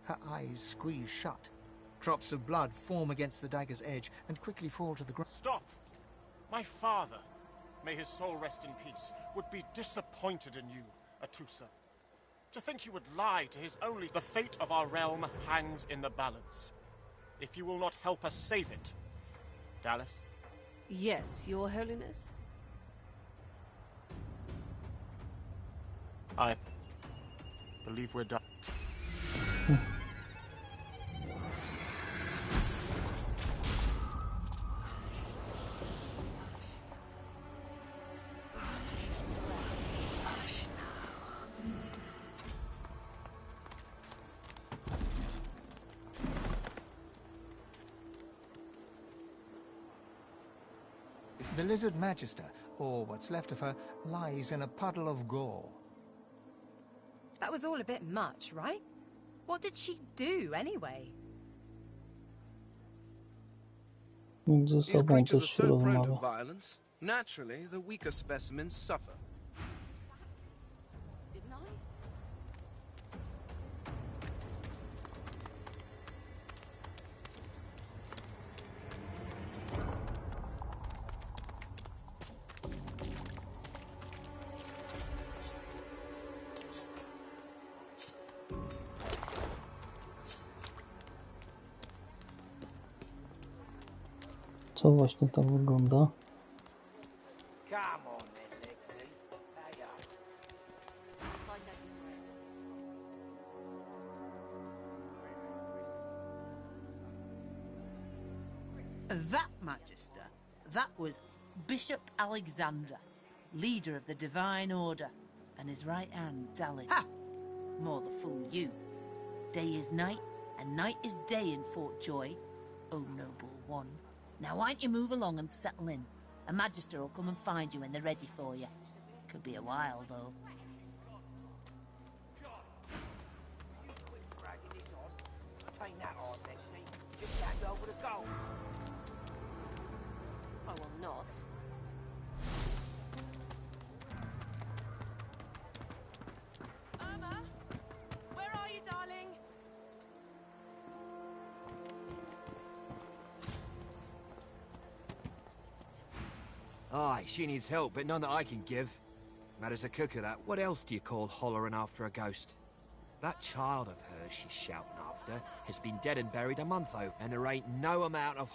S3: Her eyes squeeze shut. Drops of blood form against the dagger's edge and quickly fall to the ground.
S16: Stop! My father, may his soul rest in peace, would be disappointed in you, Atusa. To think you would lie to his only... The fate of our realm hangs in the balance. If you will not help us save it. Dallas?
S4: Yes, Your Holiness?
S16: I believe we're done.
S3: The Lizard Magister, or what's left of her, lies in a puddle of gore.
S10: That was all a bit much, right? What did she do, anyway?
S7: These creatures are so prone to violence. Naturally, the weaker specimens suffer.
S4: Didn't I?
S6: Co właśnie tam wygląda?
S12: Come on then, Lexi. Hang on.
S17: That, Magister, that was Bishop Alexander, leader of the Divine Order, and his right hand, Dalin. Ha! More the fool you. Day is night, and night is day in Fort Joy, O noble one. Now, why don't you move along and settle in? A Magister will come and find you when they're ready for you. Could be a while, though.
S12: You quit dragging this on. Ain't that hard, Lexi? Just hand over the gold.
S4: I will not.
S18: Irma? Where are you, darling?
S19: Aye, she needs help, but none that I can give. Matters a cooker, that. What else do you call hollering after a ghost? That child of hers she's shouting after has been dead and buried a month over, and there ain't no amount of...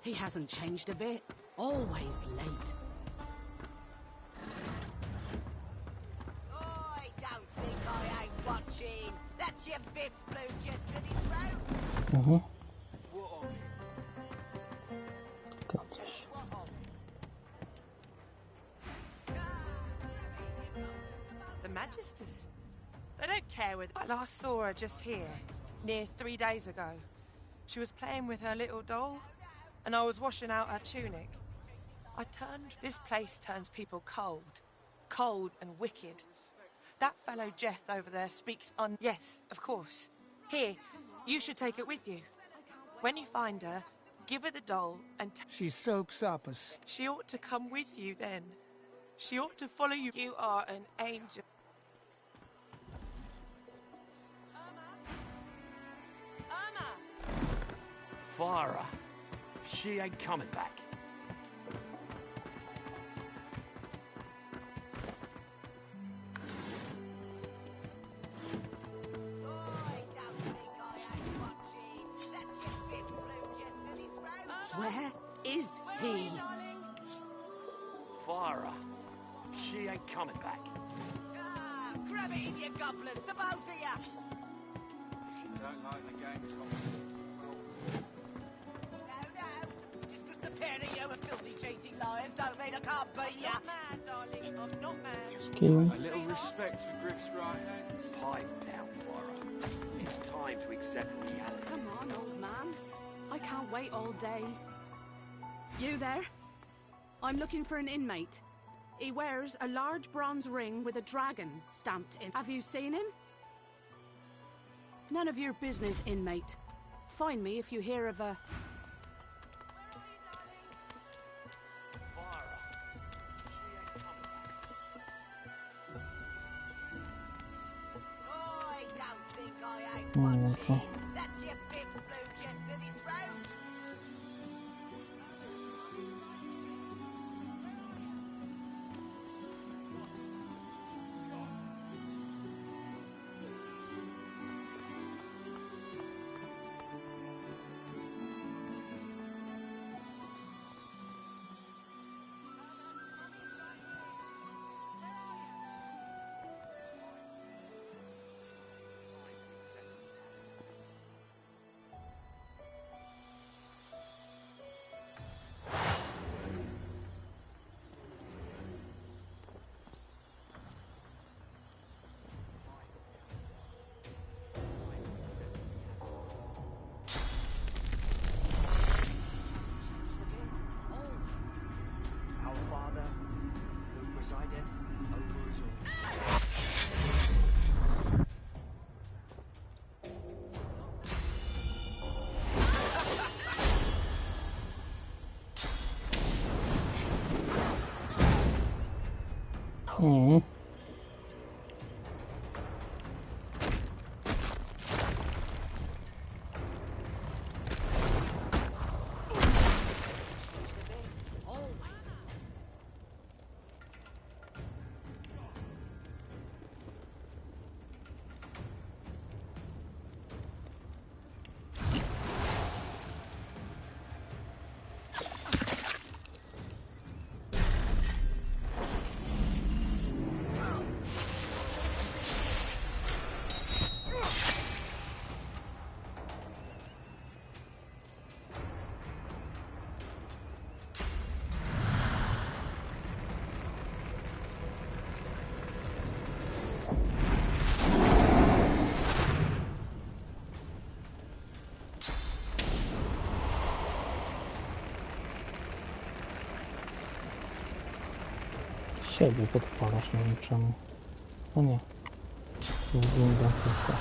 S4: He hasn't changed a bit. Always late.
S12: I don't think I ain't watching. That's your fifth blue just to this road.
S6: Mhm.
S12: What of it?
S6: Zgadza się.
S18: The Magisters. They don't care whether... I last saw her just here, near 3 days ago. She was playing with her little doll, and I was washing out her tunic. I turned... This place turns people cold. Cold and wicked. That fellow Jeth over there speaks Yes, of course. Here, you should take it with you. When you find her, give her the doll and...
S3: She soaks up a...
S18: She ought to come with you then. She ought to follow you. You are an angel. Irma!
S19: Fire her. She ain't coming back.
S4: Where is he?
S19: Fire her. She ain't coming back.
S12: Ah, grab it in your gobblers, the both of you! If you don't like the game, No, just because the pair of you are filthy cheating liars don't mean I can't beat ya! I'm not mad, darling, I'm not mad.
S7: A little respect for Griff's right hand.
S19: Pipe down, Fire. It's time to accept reality.
S4: Come on, old man. I can't wait all day. You there? I'm looking for an inmate. He wears a large bronze ring with a dragon stamped in. Have you seen him? None of your business, inmate. Find me if you hear of a...
S12: I don't think I ain't watching. That's your big blue chest of this round.
S19: Our Father, who presideth over us all.
S6: Mm. Siebie podpalasz, nie wiem czemu. No nie. Wygląda tylko.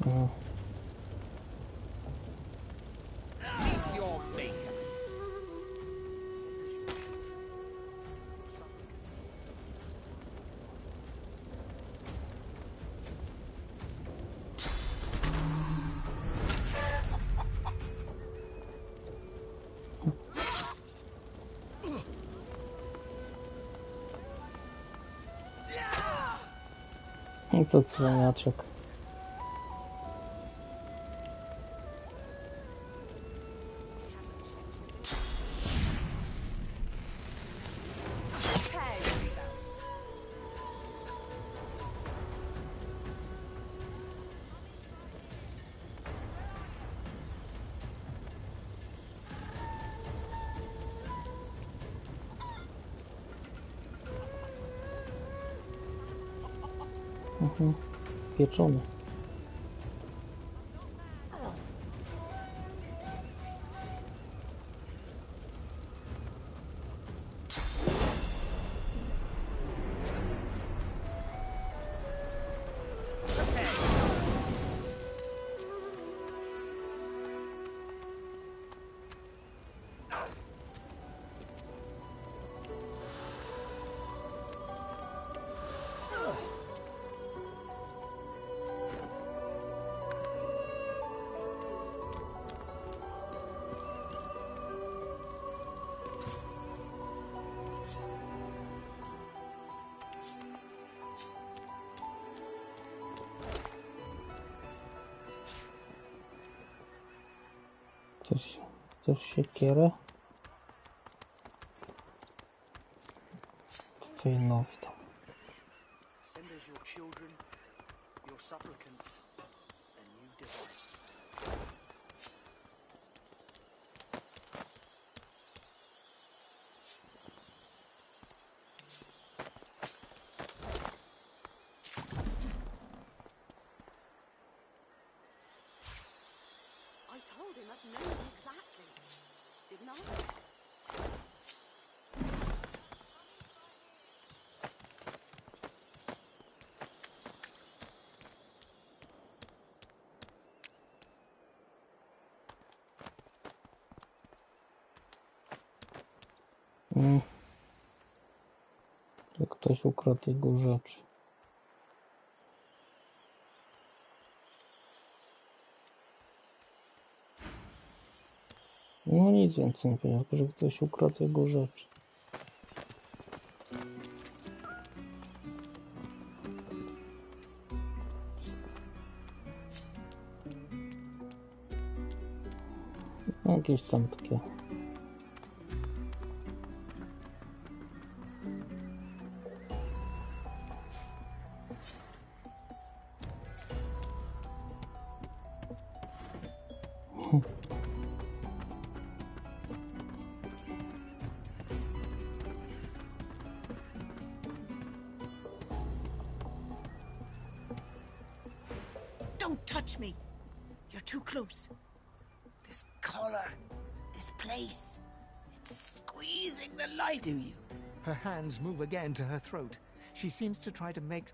S6: No. I to cwaniaczek. Pieczony. Chcesz siekierę? Okej, no witam.
S12: Send us your children, your supplicants, a new divine.
S4: I told him I'd known him exactly, didn't I?
S6: Że ktoś ukradł jego rzeczy. No nic więcej nie powiedział, że ktoś ukradł jego rzeczy. No, jakieś tam takie.
S17: Don't touch me! You're too close. This collar, this place, it's squeezing the life. Do you?
S3: Her hands move again to her throat. She seems to try to make...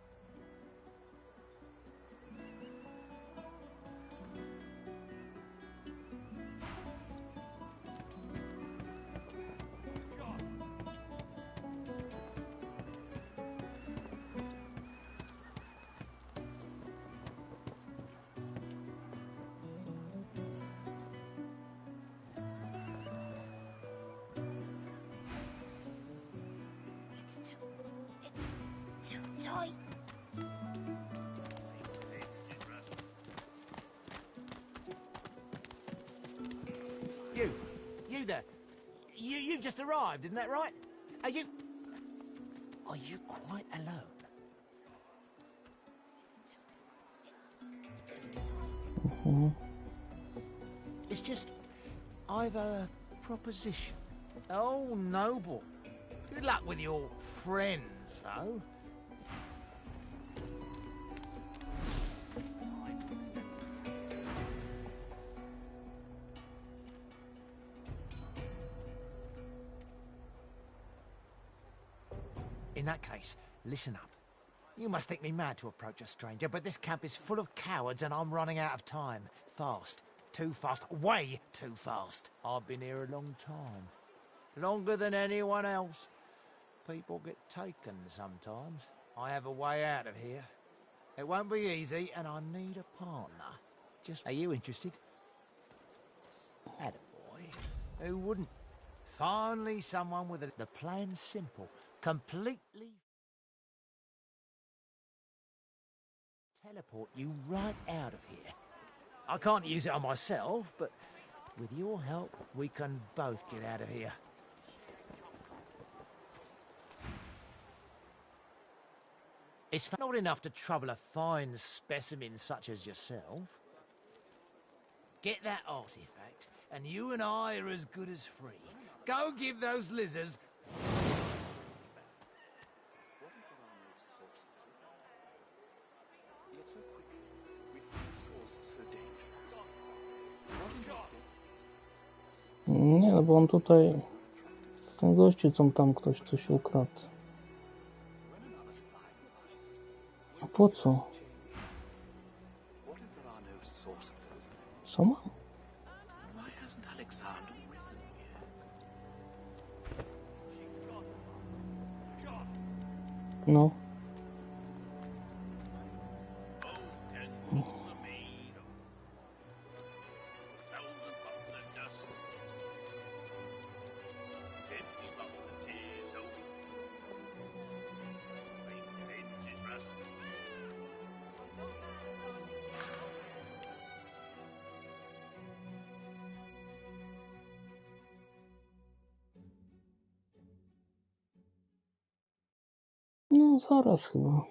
S9: Too tight.
S19: You there. You've just arrived, isn't that right? Are you quite alone? It's just, I've a proposition. Oh, noble. Good luck with your friends, though. In that case, listen up. You must think me mad to approach a stranger, but this camp is full of cowards and I'm running out of time. Fast. Too fast. Way too fast. I've been here a long time. Longer than anyone else. People get taken sometimes. I have a way out of here. It won't be easy, and I need a partner. Are you interested? Attaboy. Who wouldn't? Finally someone with the plan's simple. Completely teleport you right out of here. I can't use it on myself, but with your help, we can both get out of here. It's not enough to trouble a fine specimen such as yourself. Get that artifact, and you and I are as good as free. Go give those lizards...
S6: Nie, no bo on tutaj... Ten gościu, co tam ktoś coś ukradł. A po co? Co ma? No. No zaraz chyba.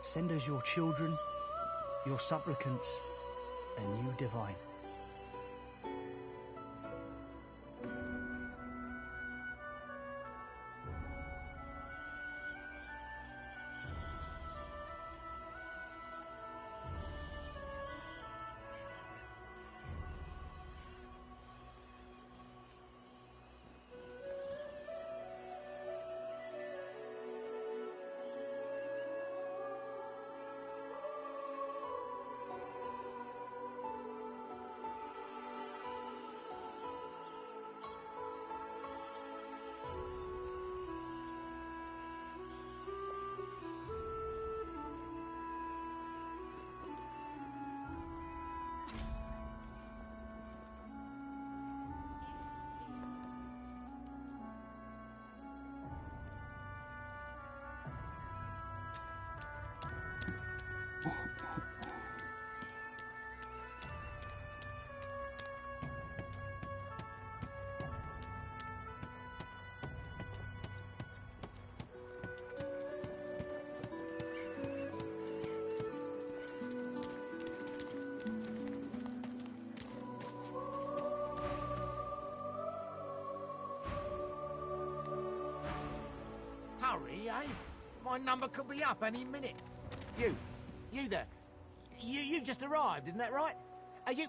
S20: Send us your children, your supplicants, a new divine.
S19: Hurry, eh? My number could be up any minute. You there. You've just arrived, isn't that right? Are you...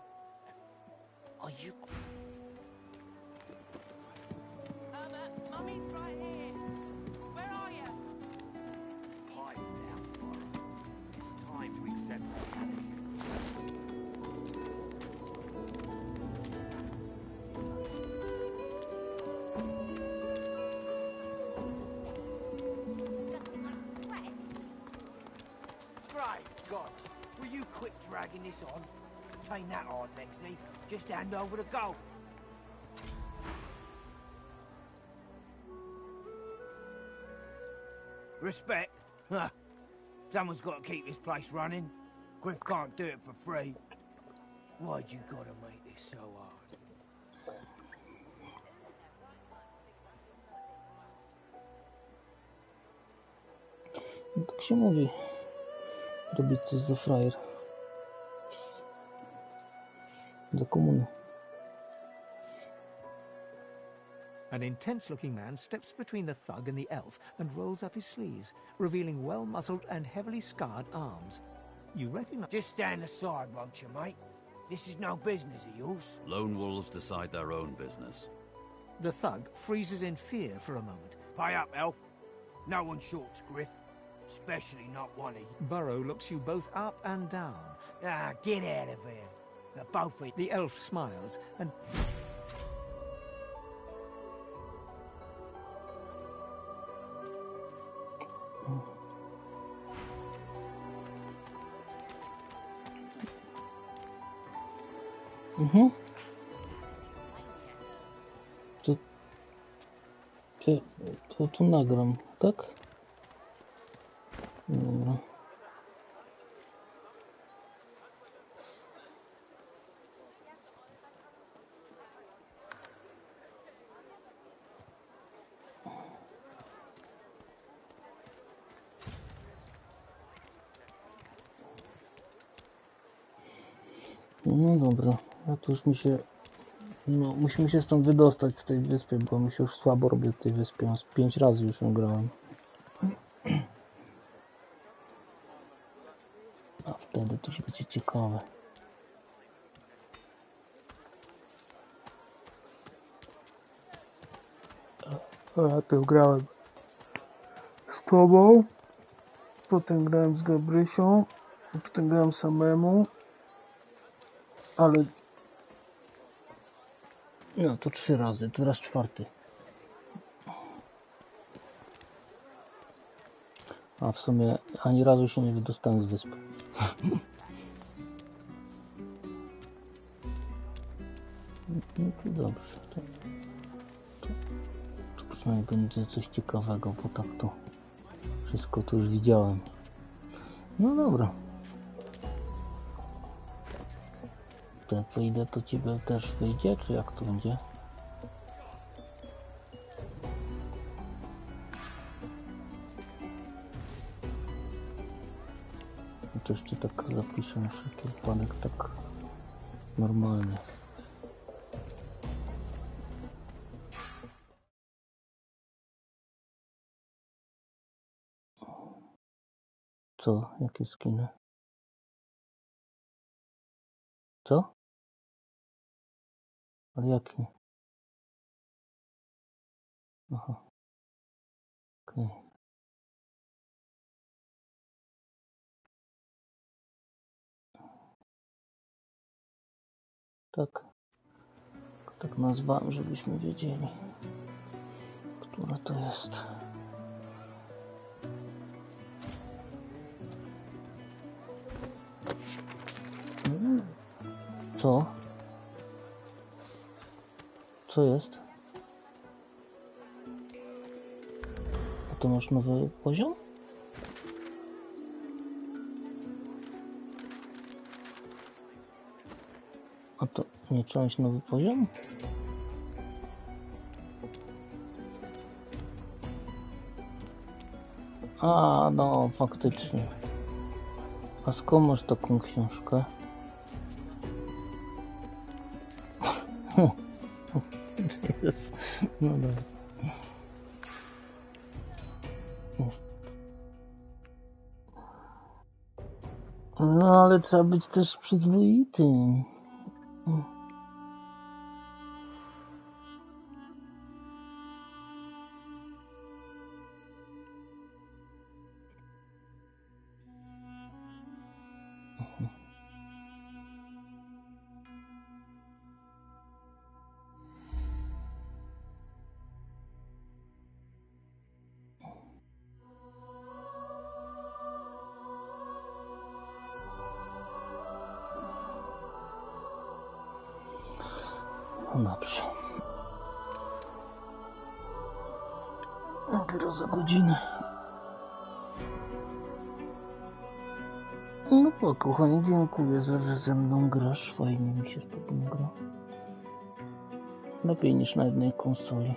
S18: Mummy's right here. Where are you?
S19: Pipe down, Laura. It's time we accept reality. Great God! Will you quit dragging this on? Ain't that hard, Lexi. Just hand over the gold. Respect? Huh. Someone's got to keep this place running. Griff can't do it for free. Why'd you gotta make this so hard?
S6: Tak się mówi. Robić coś za frajer. Za komunę.
S3: An intense-looking man steps between the thug and the elf and rolls up his sleeves, revealing well-muscled and heavily scarred arms. You recognize...
S19: Just stand aside, won't you, mate? This is no business of yours.
S1: Lone wolves decide their own business.
S3: The thug freezes in fear for a moment.
S19: Pay up, elf. No one shorts Griff. Especially not one of you.
S3: Burrow looks you both up and down.
S19: Ah, get out of here. They're both of...
S3: The elf smiles and...
S6: To nagram, tak? Dobra. No dobra, a tu już mi się... No, musimy się stąd wydostać z tej wyspy, bo mi się już słabo robię w tej wyspie. 5 razy już ją grałem. A wtedy to już będzie ciekawe. Najpierw grałem z tobą, potem grałem z Gabrysią, potem grałem samemu, ale no to 3 razy, teraz 4. A w sumie ani razu się nie wydostałem z wyspy. No to dobrze. To przynajmniej będzie coś ciekawego, bo tak to wszystko tu już widziałem. No dobra. To jak wyjdę, to ciebie też wyjdzie, czy jak to będzie? To jeszcze tak zapiszę na wszelki wypadek, tak normalnie. Co? Jakie skiny? Co? Ale jakie? Aha. Okej. Tak nazwałem, żebyśmy wiedzieli, która to jest. Co? Co jest? A to masz nowy poziom? A to nie trzeba mieć nowy poziom? A, no faktycznie. A skąd masz taką książkę? No dobra. No ale trzeba być też przyzwoitym. No dobrze. A teraz za godzinę. No bo kochanie, dziękuję, że ze mną grasz. Fajnie mi się z tobą gra. Lepiej niż na jednej konsoli.